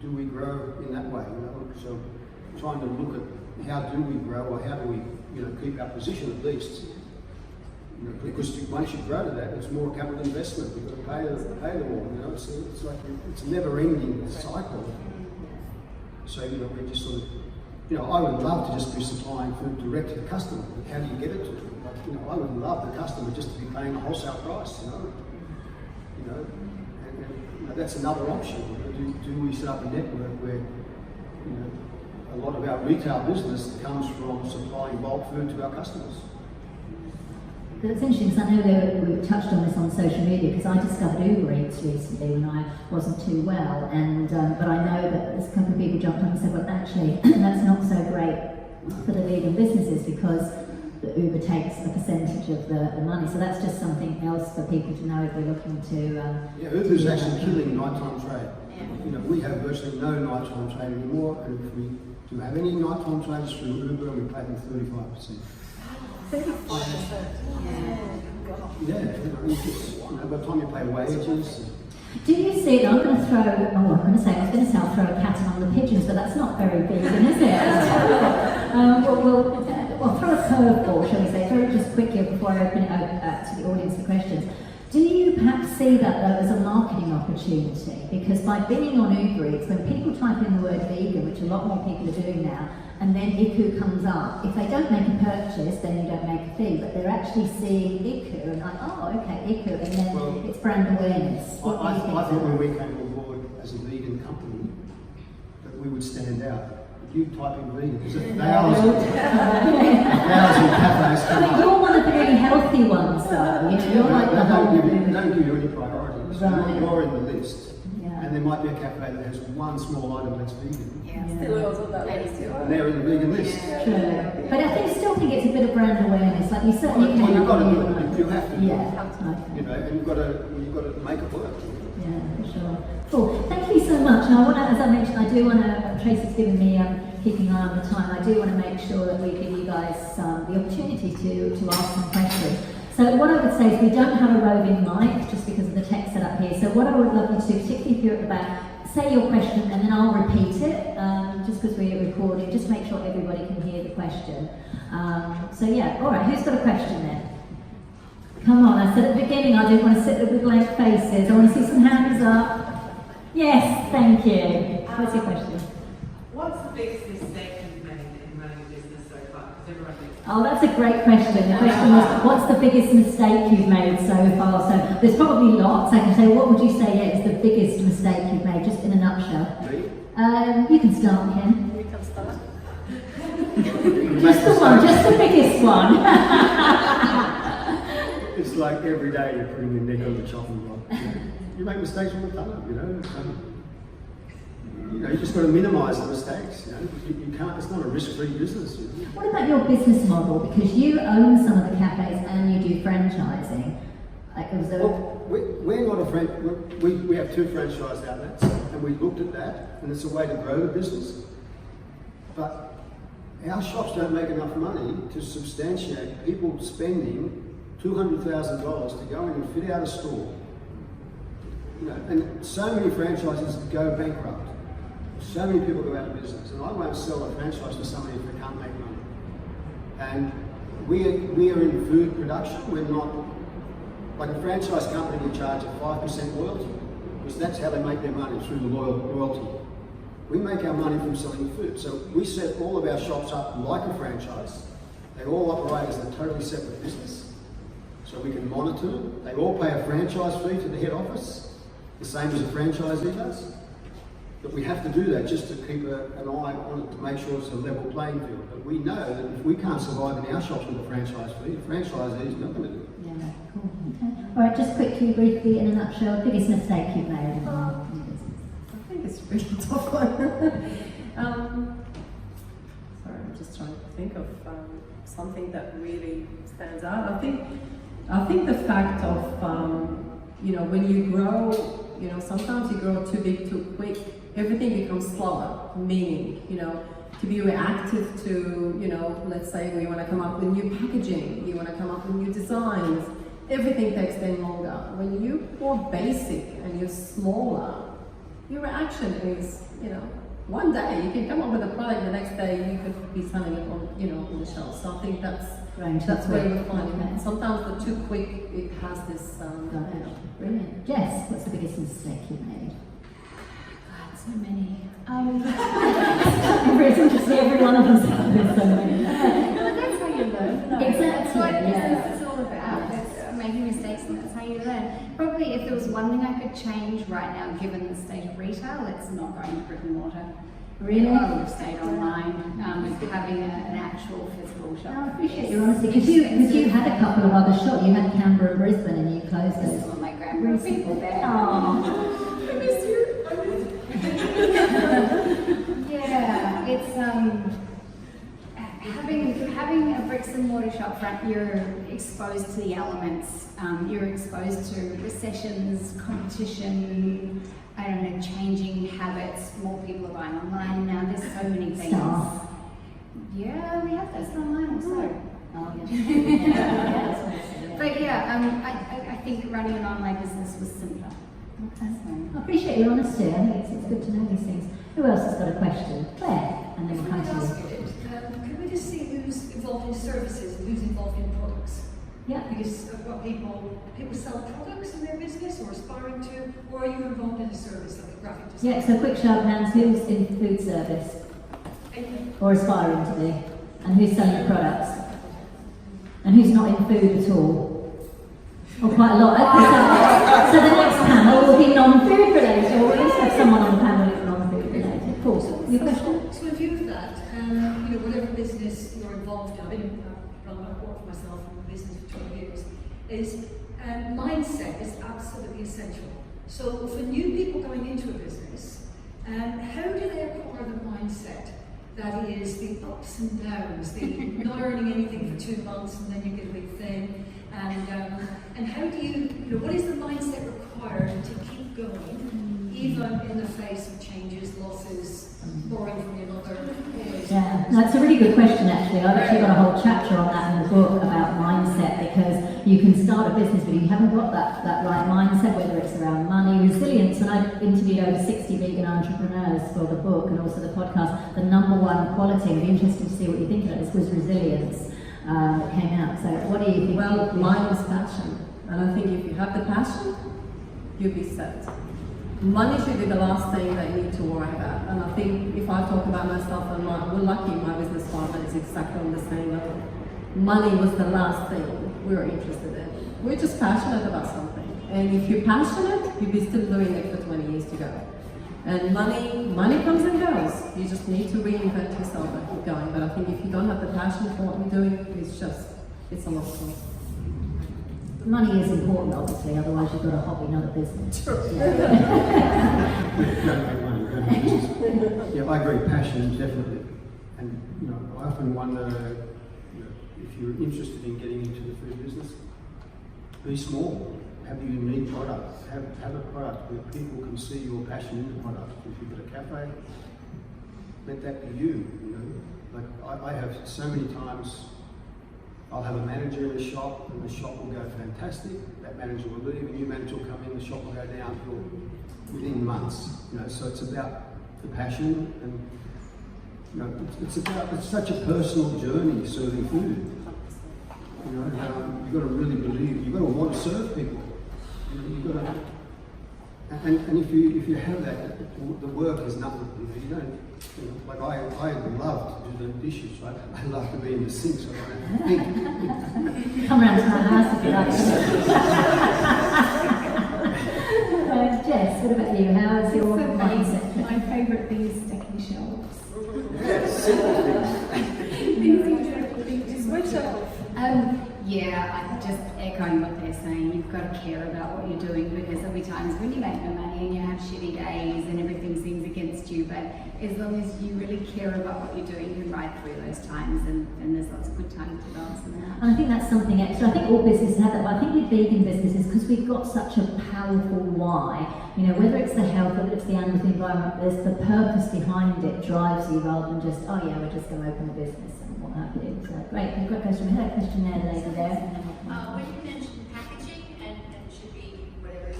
Do we grow in that way? So trying to look at how do we grow, or how do we, keep our position at least. Because once you grow to that, it's more capital investment. We've got to pay them all. It's like it's a never-ending cycle. So we just sort of, I would love to just be supplying food direct to the customer. But how do you get it to them? I would love the customer just to be paying a wholesale price. And that's another option. Do we set up a network where a lot of our retail business comes from supplying bulk food to our customers? But it's interesting because I know that we touched on this on social media, because I discovered Uber Eats recently when I wasn't too well, and but I know that there's a couple of people jumped on and said, well, actually, that's not so great for the vegan businesses because the Uber takes a percentage of the money. So that's just something else for people to know if they're looking to. Uber's actually killing nighttime trade. We have virtually no nighttime trade anymore, and if we do have any nighttime trades through Uber, we pay them 35%. By the time you pay wages. Do you see, I was going to say I'll throw a cat among the pigeons, but that's not very vegan, is it? We'll throw a curveball, shall we say, throw it just quickly before I open it up to the audience for questions. Do you perhaps see that though as a marketing opportunity? Because by bidding on Uber Eats, when people type in the word vegan, which a lot more people are doing now, and then ICU comes up, if they don't make a purchase, then you don't make a fee, but they're actually seeing ICU and like, oh, okay, ICU, and then it's brand awareness. I thought when we came on board as a vegan company, that we would stand out. You type in vegan, there's 1,000 cafes come up. You're one of the really healthy ones though, you're like the whole... Don't give you any priority. Right. You're in the list. Yeah. And there might be a cafe that has one small item that's vegan. Still was on that list. And they're in the vegan list. True. But I still think it's a bit of brand awareness. Like you certainly Well, came you've got to up do with it. You have to do it. Yeah. And you've got to make it work. Yeah, for sure. Cool. Thank you so much. And I want to, as I mentioned, I do want to, Tracy's given me keeping an eye on the time, I do want to make sure that we give you guys the opportunity to ask some questions. So what I would say is we don't have a roving mic just because of the tech setup here. So what I would love you to do, particularly if you're at the back, say your question and then I'll repeat it, just because we're recording, just make sure everybody can hear the question. So yeah, all right, who's got a question then? Come on, I said at the beginning I didn't want to sit there with blank faces. I want to see some hands up. Yes, thank you. What's your question? What's the biggest mistake you've made in running a business so far? Because everyone thinks, Oh, that's a great question. The question was, what's the biggest mistake you've made so far? So there's probably lots. I can say, what would you say is the biggest mistake you've made, just in a nutshell? Me? You can start, Ken. you can start. Just the one, just the biggest one. It's like every day you're putting your neck on the chopping block. You make mistakes all the time, you know. You just got to minimise the mistakes. You can't. It's not a risk-free business. What about your business model? Because you own some of the cafes and you do franchising. Well, we're not a we have 2 franchise outlets, and we looked at that, and it's a way to grow the business. But our shops don't make enough money to substantiate people spending $200,000 to go in and fit out a store. And so many franchises go bankrupt. So many people go out of business, and I won't sell a franchise to somebody if they can't make money. And we are in food production. We're not like a franchise company. We charge a 5% royalty, because that's how they make their money, through the royalty. We make our money from selling food. So we set all of our shops up like a franchise. They all operate as a totally separate business, so we can monitor them. They all pay a franchise fee to the head office, the same as a franchisee does. But we have to do that just to keep an eye on it, to make sure it's a level playing field. But we know that if we can't survive in our shops with a franchise fee, the franchisee is not going to do it. Yeah, cool. Okay. All right, just quickly, briefly, in a nutshell, biggest mistake you've made in your business. I think it's a really tough one. Sorry, I'm just trying to think of something that really stands out. I think the fact of when you grow, sometimes you grow too big too quick. Everything becomes slower. Meaning, to be reactive to, let's say you want to come up with new packaging, you want to come up with new designs. Everything takes then longer. When you're more basic and you're smaller, your reaction is, one day you can come up with a product, the next day you could be selling it on the shelf. So I think that's where we're finding it. Sometimes the too quick, it has this. Brilliant. Jess, what's the biggest mistake you've made? God, so many. It's interesting, every one of us has so many. Well, that's how you learn. Exactly, That's what yeah. business is all about. It's making mistakes, and that's how you learn. Probably, if there was one thing I could change right now, given the state of retail, it's not going to brick and mortar. Really? I would have stayed online, having an actual physical shop. I appreciate your honesty, because you had a couple of other shops. You had Canberra and Brisbane, and you closed This is those. what my grandma people there. Oh. I miss you. Yeah, it's having a bricks and mortar shop front. You're exposed to the elements. You're exposed to recessions, competition. I don't know, changing habits. More people are buying online now. There's so many things. Staff. Yeah, we have those online also. Oh, yeah. But yeah, I think running an online business was simpler. I appreciate your honesty. I think it's good to know these things. Who else has got a question? Claire, and then we'll come to you. Can we just see who's involved in services and who's involved in products? Yeah. Because I've got people sell products in their business or aspiring to, or are you involved in a service like a graphic design? Yeah, so quick show of hands, who's in food service? Or aspiring to be? And who's selling the products? And who's not in food at all? Or quite a lot. Okay, so the next panel will be non-food related, or we'll at least have someone on the panel who's non-food related. Cool. Your question? So in view of that, whatever business you're involved in, I've worked for myself in the business for 12 years, is mindset is absolutely essential. So for new people going into a business, how do they acquire the mindset that is the ups and downs, the not earning anything for 2 months and then you get a big thing, and how do you, what is the mindset required to keep going, even in the face of changes, losses, borrowing from your mother? Yeah, that's a really good question actually. I've actually got a whole chapter on that in the book about mindset, because you can start a business but you haven't got that right mindset, whether it's around money, resilience. And I've interviewed over 60 vegan entrepreneurs for the book and also the podcast. The number one quality, it'd be interesting to see what you think of this, was resilience. That came out. So what do you think? Well, mine was passion. And I think if you have the passion, you'll be set. money should be the last thing that you need to worry about. And I think if I talk about myself and we're lucky my business partner is exactly on the same level. Money was the last thing we were interested in. We're just passionate about something. And if you're passionate, you'll be still doing it for 20 years to go. And money comes and goes. You just need to reinvent yourself and keep going. But I think if you don't have the passion for what you're doing, it's a lot of fun. Money is important, obviously, otherwise you've got a hobby, not a business. Don't make money, don't make business. Yeah, I agree, passion, definitely. And, you know, I often wonder, you know, if you're interested in getting into the food business, be small. Have a unique product. Have a product where people can see your passion in the product. If you've got a cafe, let that be you, you know. Like I have so many times, I'll have a manager in a shop and the shop will go fantastic. That manager will leave, a new manager will come in, the shop will go downhill within months. You know, so it's about the passion and you know, it's such a personal journey serving food. You know, you've got to really believe, you've got to want to serve people. You know, you've got to, and if you have that, the work is nothing. You don't, you know, like I love to do the dishes, right? I love to be in the sink, so I don't think. Come round to my house if you like. Jess, what about you? How is your mindset? My favourite thing is stacking shelves. Yes, simple things. Things you don't think to myself. Yeah, I'm just echoing what they're saying. You've got to care about what you're doing because there'll be times when you make no money and you have shitty days and everything seems against you. But as long as you really care about what you're doing, you can ride through those times and there's lots of good times to balance them out. And I think that's something extra. I think all businesses have that, but I think with vegan businesses, because we've got such a powerful why, you know, whether it's the health, whether it's the animals, the environment, there's the purpose behind it drives you rather than just, oh yeah, we're just going to open a business and what have you. So great, we've got a question. We had a question there, the lady there. When you mentioned packaging and it should be whatever,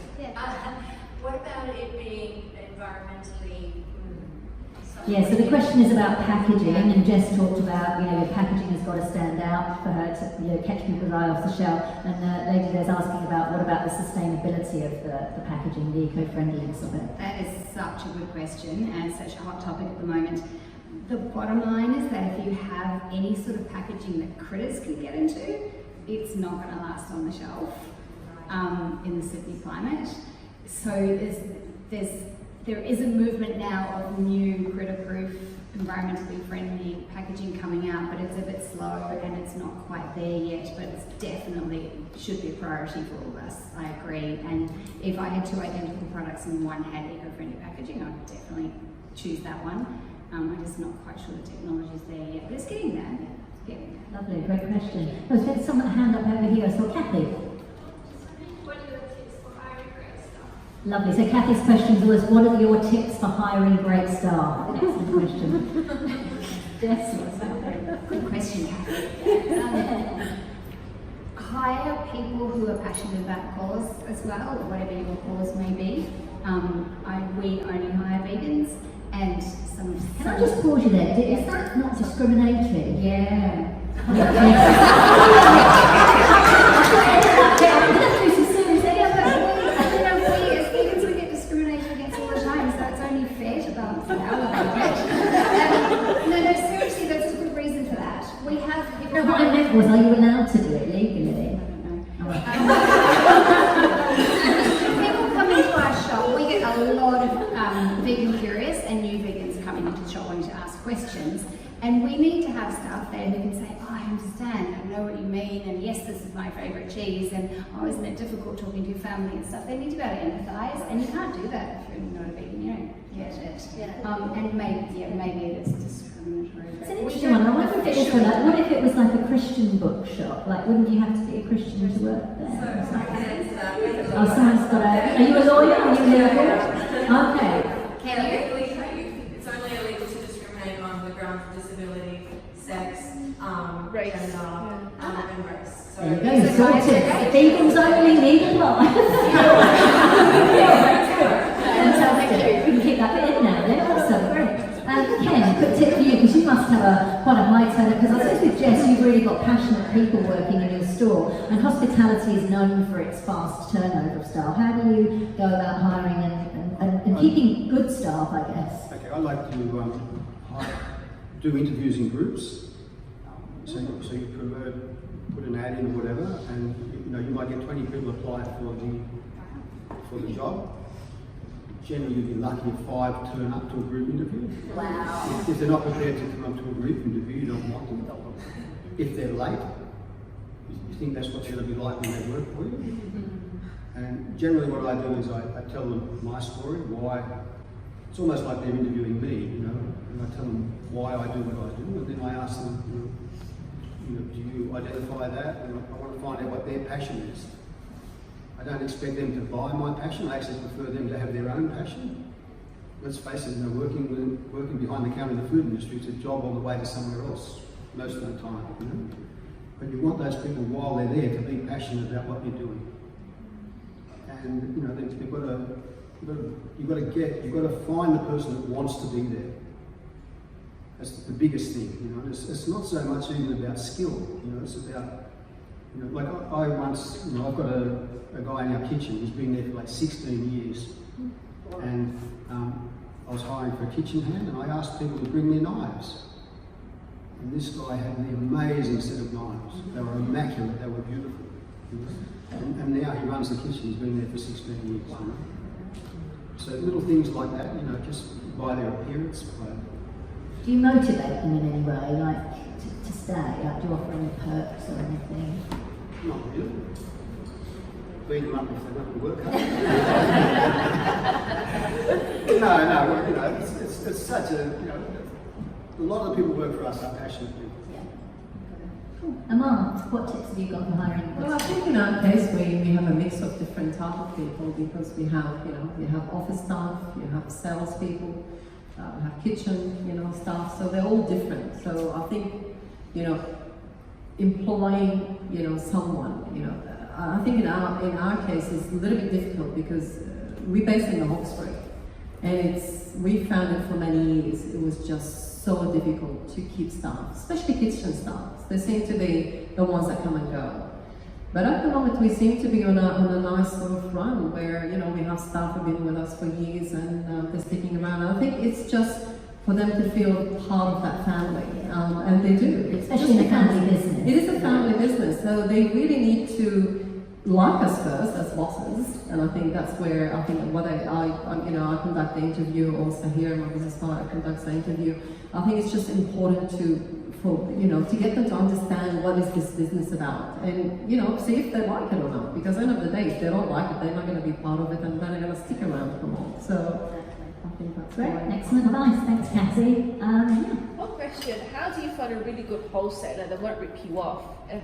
what about it being environmentally? Yeah, so the question is about packaging, and Jess talked about, you know, your packaging has got to stand out for her to, you know, catch people's eye off the shelf. And the lady there's asking about what about the sustainability of the packaging, the eco-friendliness of it. That is such a good question and such a hot topic at the moment. The bottom line is that if you have any sort of packaging that critters can get into, it's not going to last on the shelf in the Sydney climate. So there is a movement now of new critter-proof, environmentally friendly packaging coming out, but it's a bit slow and it's not quite there yet, but it's definitely should be a priority for all of us, I agree. And if I had two identical products and one had eco-friendly packaging, I'd definitely choose that one. I'm just not quite sure the technology's there yet, but it's getting there. It's getting there. Lovely, great question. Oh, there's someone hand up over here. So Kathy. What are your tips for hiring great staff? Lovely. So Kathy's question was, what are your tips for hiring great staff? Excellent question. Jess. Good question, Kathy. Hire people who are passionate about cause as well, whatever your cause may be. We only hire vegans and some. Can I just pause you there? Is that not discriminatory? Yeah. We as vegans we get discriminated against all the time, so it's only fair to balance it out. No, seriously, there's a good reason for that. We have people. No, what I meant was, are you allowed to do it legally? People come into our shop, we get a lot of vegan curious and new vegans coming into the shop wanting to ask questions, and we need to have staff there who can say, oh, I understand, I know what you mean, and yes, this is my favourite cheese, and oh, isn't it difficult talking to your family and stuff. They need to be able to empathise, and you can't do that if you're not a vegan, you don't get it. Yeah. And maybe it is discriminatory. It's an interesting one. I wonder if it was like, what if it was like a Christian bookshop? Like, wouldn't you have to be a Christian to work there? Oh, someone's got a. Are you a lawyer? Are you legal? Okay. Can you? It's only illegal to discriminate on the grounds of disability, sex, Race. gender, and race. So There you go. Sorted. Vegans only need a lot. Fantastic. We can keep that bit in now. Then also great. Ken, quick tip for you, because you must have quite a high turnover, because I suppose with Jess you've really got passionate people working in your store, and hospitality is known for its fast turnover of staff. How do you go about hiring and keeping good staff, I guess. Okay, I like to do interviews in groups. So you put an ad in or whatever, and you might get 20 people apply for the job. Generally, you'd be lucky if 5 turn up to a group interview. Wow. If they're not prepared to come up to a group interview, you don't want them. If they're late, you think that's what they're going to be like when they work for you. And generally what I do is I tell them my story, why. It's almost like they're interviewing me, and I tell them why I do what I do, and then I ask them, do you identify that? And I want to find out what their passion is. I don't expect them to buy my passion, I actually prefer them to have their own passion. Let's face it, working behind the counter in the food industry is a job on the way to somewhere else, most of the time, But you want those people while they're there to be passionate about what you're doing. And you've got to find the person that wants to be there. That's the biggest thing, It's not so much even about skill, It's about, like I once, I've got a guy in our kitchen. He's been there for like 16 years, and I was hiring for a kitchen hand, and I asked people to bring their knives. And this guy had an amazing set of knives. They were immaculate. They were beautiful. And now he runs the kitchen. He's been there for 16 years. So little things like that, just by their appearance. Do you motivate them in any way, like to stay? Like, do you offer any perks or anything? Not really. Beat them up if they're not going to work hard. No, it's such a, a lot of the people who work for us are passionate people. Amal, what tips have you got for hiring? Well, I think in our case we have a mix of different type of people, because we have, you have office staff, you have sales people, we have kitchen, staff, so they're all different. So I think, employing, someone, I think in our case it's a little bit difficult because we're based in the Hawkesbury, and we found it for many years, it was just so difficult to keep staff, especially kitchen staff. They seem to be the ones that come and go. But at the moment we seem to be on a nice sort of run where, we have staff who've been with us for years and they're sticking around. And I think it's just for them to feel part of that family, and they do. Especially in a family business. It is a family business, so they really need to like us first as bosses, and I think that's where I conduct the interview also here. My business partner conducts the interview. I think it's just important to get them to understand what is this business about, and see if they like it or not. Because at the end of the day, if they don't like it, they're not going to be part of it, and they're not going to stick around for long. So I think that's great. why. Excellent advice. Thanks, Cassie. One question: how do you find a really good wholesaler that won't rip you off, and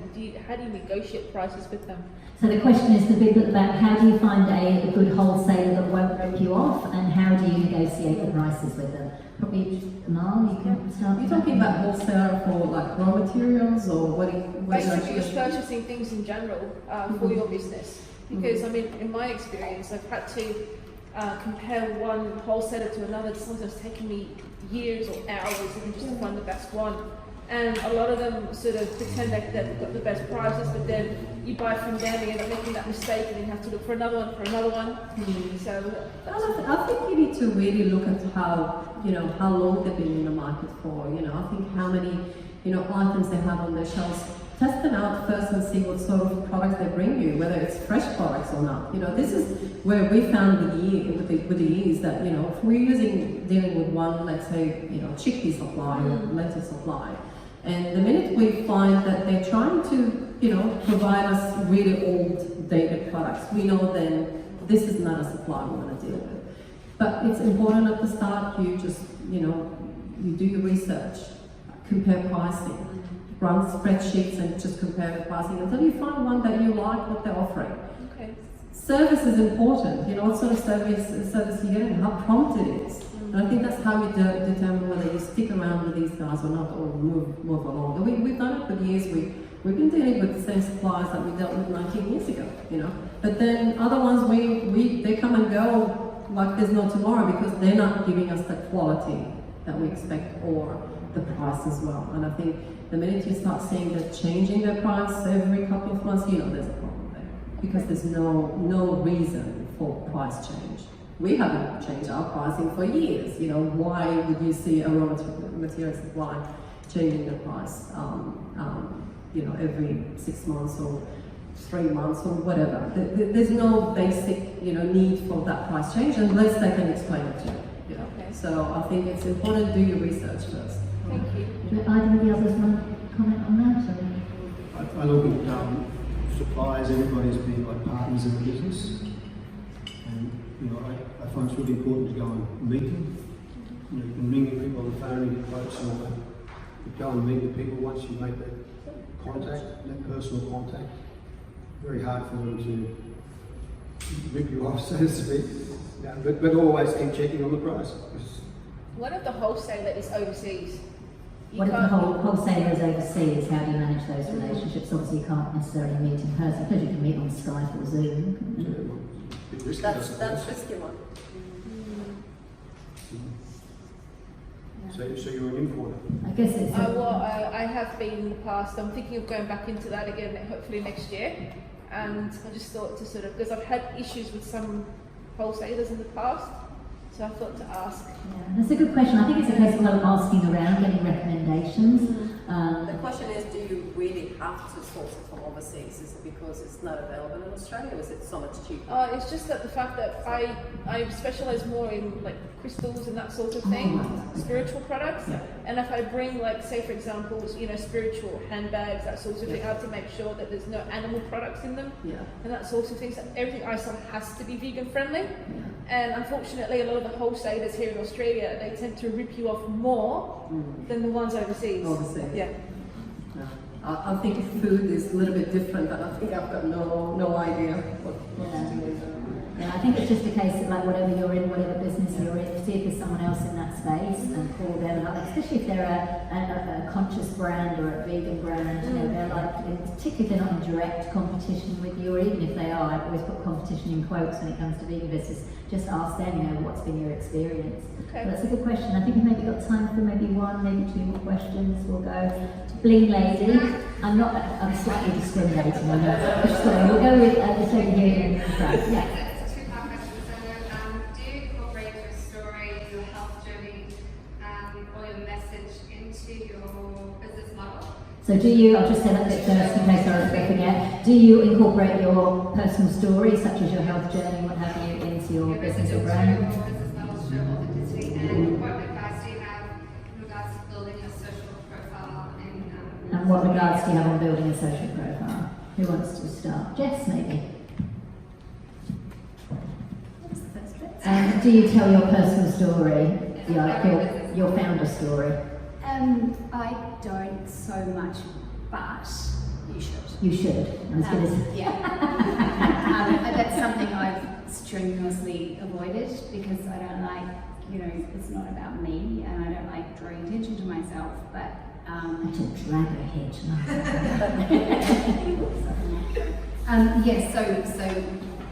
how do you negotiate prices with them? So the question is about how do you find a good wholesaler that won't rip you off, and how do you negotiate the prices with them? Probably, Amal, you can start. You're talking about wholesaler for like raw materials, or what Basically, just purchasing things in general for your business. Because in my experience, I've had to compare one wholesaler to another. Sometimes it's taken me years or hours even just to find the best one. And a lot of them sort of pretend like they've got the best prices, but then you buy from them and you end up making that mistake, and you have to look for another one. So I think you need to really look at how long they've been in the market for. I think how many items they have on their shelves. Test them out first and see what sort of products they bring you, whether it's fresh products or not. This is where we found with the years that if we're dealing with one, let's say chickpea supply or lentil supply. And the minute we find that they're trying to, provide us really old, dated products, we know then this is not a supply we want to deal with. But it's important at the start, you just, you do your research, compare pricing, run spreadsheets and just compare the pricing until you find one that you like what they're offering. okay. Service is important, what sort of service you're getting, how prompt it is. And I think that's how you determine whether you stick around with these guys or not, or move along. And we've done it for years. We've been dealing with the same suppliers that we dealt with 19 years ago, But then other ones, they come and go like there's no tomorrow because they're not giving us the quality that we expect or the price as well. And I think the minute you start seeing that changing their price every couple of months, there's a problem there because there's no reason for price change. we haven't changed our pricing for years. You know, why would you see a raw material supply changing the price, you know, every 6 months or 3 months or whatever? There's no basic, you know, need for that price change unless they can explain it to you. You know? Okay. So I think it's important to do your research first. Thank you. Do either of the others want to comment on that? Or? I look at suppliers, everybody's been like partners in the business. And, you know, I find it's really important to go and meet them. You know, you can ring people on the phone and get quotes and all that. But go and meet the people once you make that contact, that personal contact. Very hard for them to rip you off, so to speak. Yeah, but always keep checking on the price. What if the wholesaler is overseas? You What if the can't- wholesaler is overseas? How do you manage those relationships? Obviously, you can't necessarily meet in person, because you can meet on Skype or Zoom. That's risky one. So you're an importer? I guess it's. Well, I have been in the past. I'm thinking of going back into that again, hopefully next year. And I just thought to sort of, because I've had issues with some wholesalers in the past, so I thought to ask. Yeah, that's a good question. I think it's a case of asking around, getting recommendations. The question is, do you really have to source it from overseas? Is it because it's not available in Australia, or is it so much cheaper? It's just that the fact that I specialize more in like crystals and that sort of thing, spiritual products. Yeah. And if I bring, like, say for example, you know, spiritual handbags, that sort of thing, I have to make sure that there's no animal products in them, and that sort of thing. So everything I sell has to be vegan friendly. And unfortunately, a lot of the wholesalers here in Australia, they tend to rip you off more than the ones overseas. Yeah. I think food is a little bit different, but I think I've got no idea what to do. Yeah, I think it's just a case of like whatever you're in, whatever business you're in, see if there's someone else in that space and call them up, especially if they're a conscious brand or a vegan brand, you know, they're like, particularly if they're not in direct competition with you, or even if they are, I always put competition in quotes when it comes to vegan business, just ask them, you know, what's been your experience. Okay. But that's a good question. I think we've maybe got time for maybe one, maybe two more questions. We'll go to Bling Lady. I'm slightly discriminating on that. Sorry, we'll go with this lady here in the front. Yeah. So do you, I'll just say that bit first in case I forget, do you incorporate your personal stories, such as your health journey, what have you, into your business or brand? And what advice do you have in regards to building a social profile? And what regards do you have on building a social profile? Who wants to start? Jess, maybe? Do you tell your personal story, like your founder story? I don't so much, but you should. You should. I was going to say. Yeah. That's something I've strenuously avoided because I don't like, you know, it's not about me and I don't like drawing attention to myself, but I should drag her head tonight. yes, so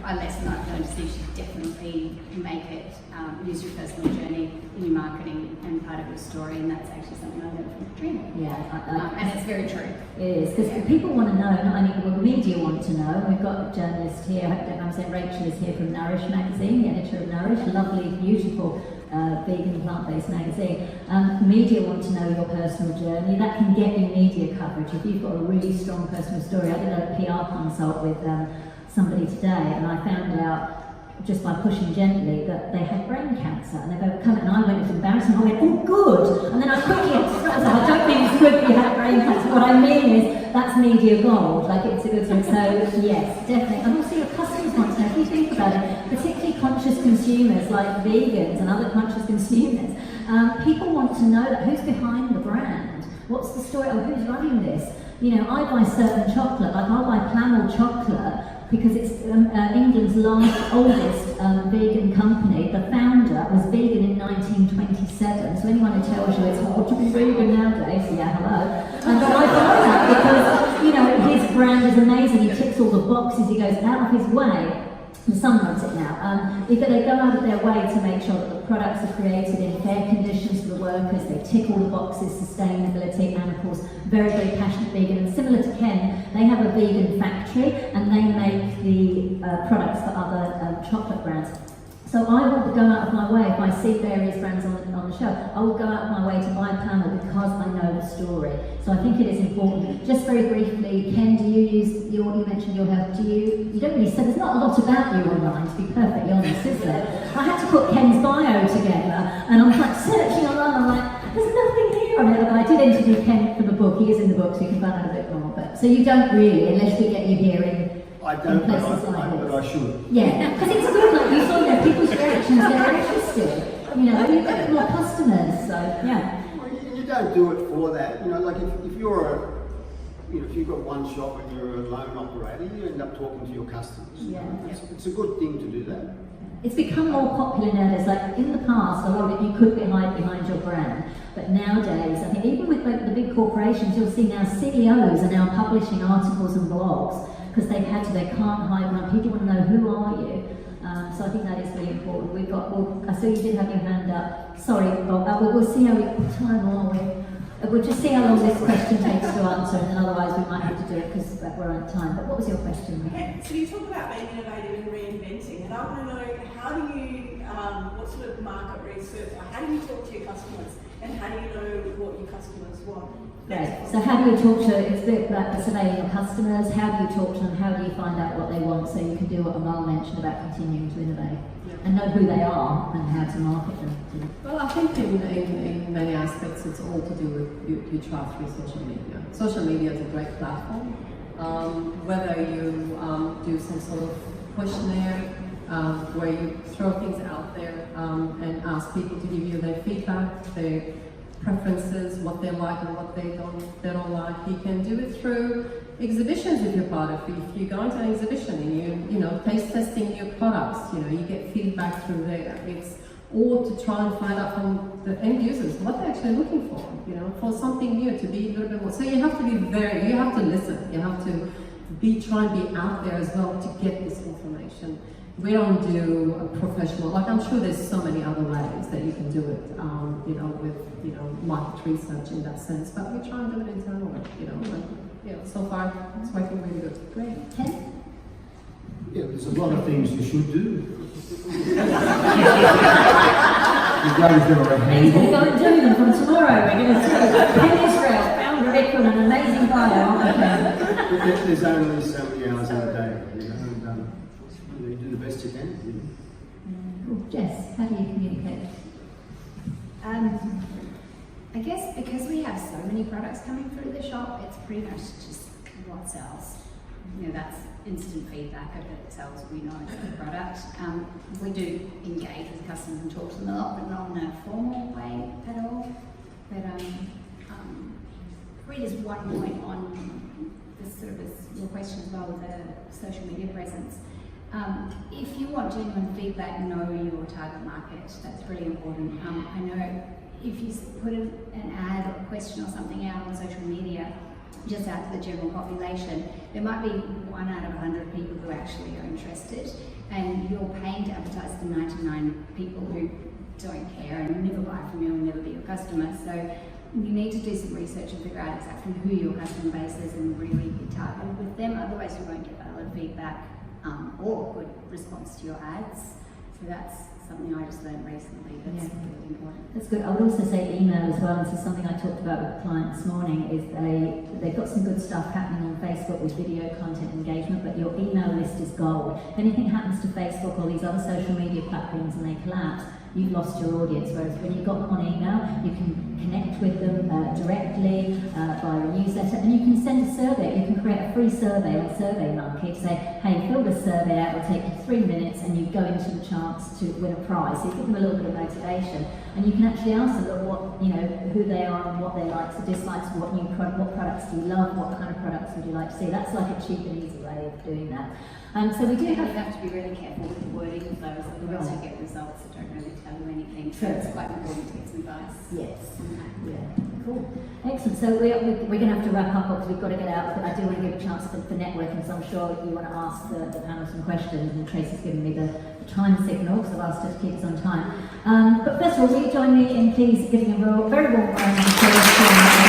unless I'm not going to see, you should definitely make it, use your personal journey in your marketing and part of your story, and that's actually something I learned from Katrina. Yeah, and it's very true. It is, because people want to know, not only well, media want to know. We've got a journalist here, I'm saying Rachel is here from Nourish magazine, the editor of Nourish, lovely, beautiful vegan plant-based magazine. Media want to know your personal journey. That can get you media coverage. If you've got a really strong personal story, I did a PR consult with somebody today, and I found out just by pushing gently that they had brain cancer and they've overcome it, and I went, it was embarrassing, I went, oh good, and then I quickly expressed, I don't mean it's good that you had brain cancer, what I mean is that's media gold, like it's a good thing. So yes, definitely, and also your customers want to know, if you think about it, particularly conscious consumers like vegans and other conscious consumers, people want to know that who's behind the brand, what's the story, or who's running this. You know, I buy certain chocolate, like I'll buy Planel chocolate because it's England's oldest vegan company. The founder was vegan in 1927, so anyone who tells you it's hard to be vegan nowadays, yeah, hello. And so I buy that because, you know, his brand is amazing, he ticks all the boxes, he goes out of his way. Some runs it now. They go out of their way to make sure that the products are created in fair conditions for the workers, they tick all the boxes, sustainability, and of course, very, very passionate vegan. And similar to Ken, they have a vegan factory and they make the products for other chocolate brands. So I will go out of my way, if I see various brands on the shelf, I will go out of my way to buy a panel because I know the story. So I think it is important. Just very briefly, Ken, do you use you mentioned your health, you don't really say, there's not a lot about you online, to be perfectly honest, is there? I had to put Ken's bio together, and I'm like searching online, I'm like, there's nothing here on it. But I did interview Ken for the book, he is in the book, so you can find out a bit more. But so you don't really, unless we get you here in I don't, but I should. Yeah, because it's good, like you saw there, people's reactions, they're interested. You know, you get more customers, so yeah. Well, you don't do it for that. You know, like if you're if you've got one shop and you're a lone operator, you end up talking to your customers. Yeah. It's a good thing to do that. It's become more popular nowadays. Like in the past, a lot of it you could hide behind your brand, but nowadays, I think even with like the big corporations, you'll see now CEOs are now publishing articles and blogs because they can't hide behind. People want to know who are you. So I think that is really important. I saw you did have your hand up. Sorry, Bob. We'll see how time are we? We'll just see how long this question takes to answer, and then otherwise we might have to do it because we're on time. But what was your question? Okay, so you talk about being innovative and reinventing, and I want to know how do you, what sort of market research, or how do you talk to your customers, and how do you know what your customers want? Great. So how do you talk to, it's a bit like surveying your customers, how do you talk to them, how do you find out what they want so you can do what Amal mentioned about continuing to innovate and know who they are and how to market them. Well, I think in many aspects it's all to do with you try through social media. Social media is a great platform. Whether you do some sort of questionnaire where you throw things out there and ask people to give you their feedback, their preferences, what they like and what they don't like. You can do it through exhibitions if you're part of it. If you go into an exhibition and you know taste testing new products, you get feedback through there. It's all to try and find out from the end users what they're actually looking for something new, to be a little bit more. So you have to be you have to listen. You have to try and be out there as well to get this information. We don't do a professional, like I'm sure there's so many other ways that you can do it, with market research in that sense, but we try and do it internally, and so far it's working really good. Great. Ken? Yeah, there's a lot of things you should do. You go through a He's going to go and do them from tomorrow. We're going to see Ken Israel, founder of Rick, with an amazing bio. There's only so many hours in a day, and you do the best you can. Jess, how do you communicate? I guess because we have so many products coming through the shop, it's pretty much just what sells. That's instant feedback of it sells. We know it's a product. We do engage with customers and talk to them a lot, but not in a formal way at all. But read is one point on this your question as well with the social media presence. If you want genuine feedback, know your target market. That's really important. I know if you put an ad or a question or something out on social media, just out to the general population, there might be 1 out of 100 people who actually are interested, and you're paying to advertise to 99 people who don't care and never buy from you and never be your customer. So you need to do some research and figure out exactly who your customer base is and really be targeted with them, otherwise you won't get valid feedback or good response to your ads. So that's something I just learned recently that's really important. That's good. I would also say email as well. This is something I talked about with a client this morning, is they've got some good stuff happening on Facebook with video content engagement, but your email list is gold. If anything happens to Facebook or these other social media platforms and they collapse, you've lost your audience. Whereas when you've got them on email, you can connect with them directly via a newsletter, and you can send a survey. You can create a free survey on SurveyMonkey to say, hey, fill this survey out, it'll take you 3 minutes, and you go into the chance to win a prize. So you give them a little bit of motivation, and you can actually ask them what who they are and what they likes and dislikes, what products do you love, what kind of products would you like to see. That's like a cheap and easy way of doing that. So we do You have to be really careful with the wording of those, otherwise you get results that don't really tell you anything. So it's quite important to get some advice. Yes. Yeah. Cool. Excellent. So we're going to have to wrap up because we've got to get out. But I do want to give a chance for networking, so I'm sure you want to ask the panel some questions. And Tracy's given me the time signal, so I've asked her to keep us on time. But first of all, will you join me in please giving a very warm round of applause to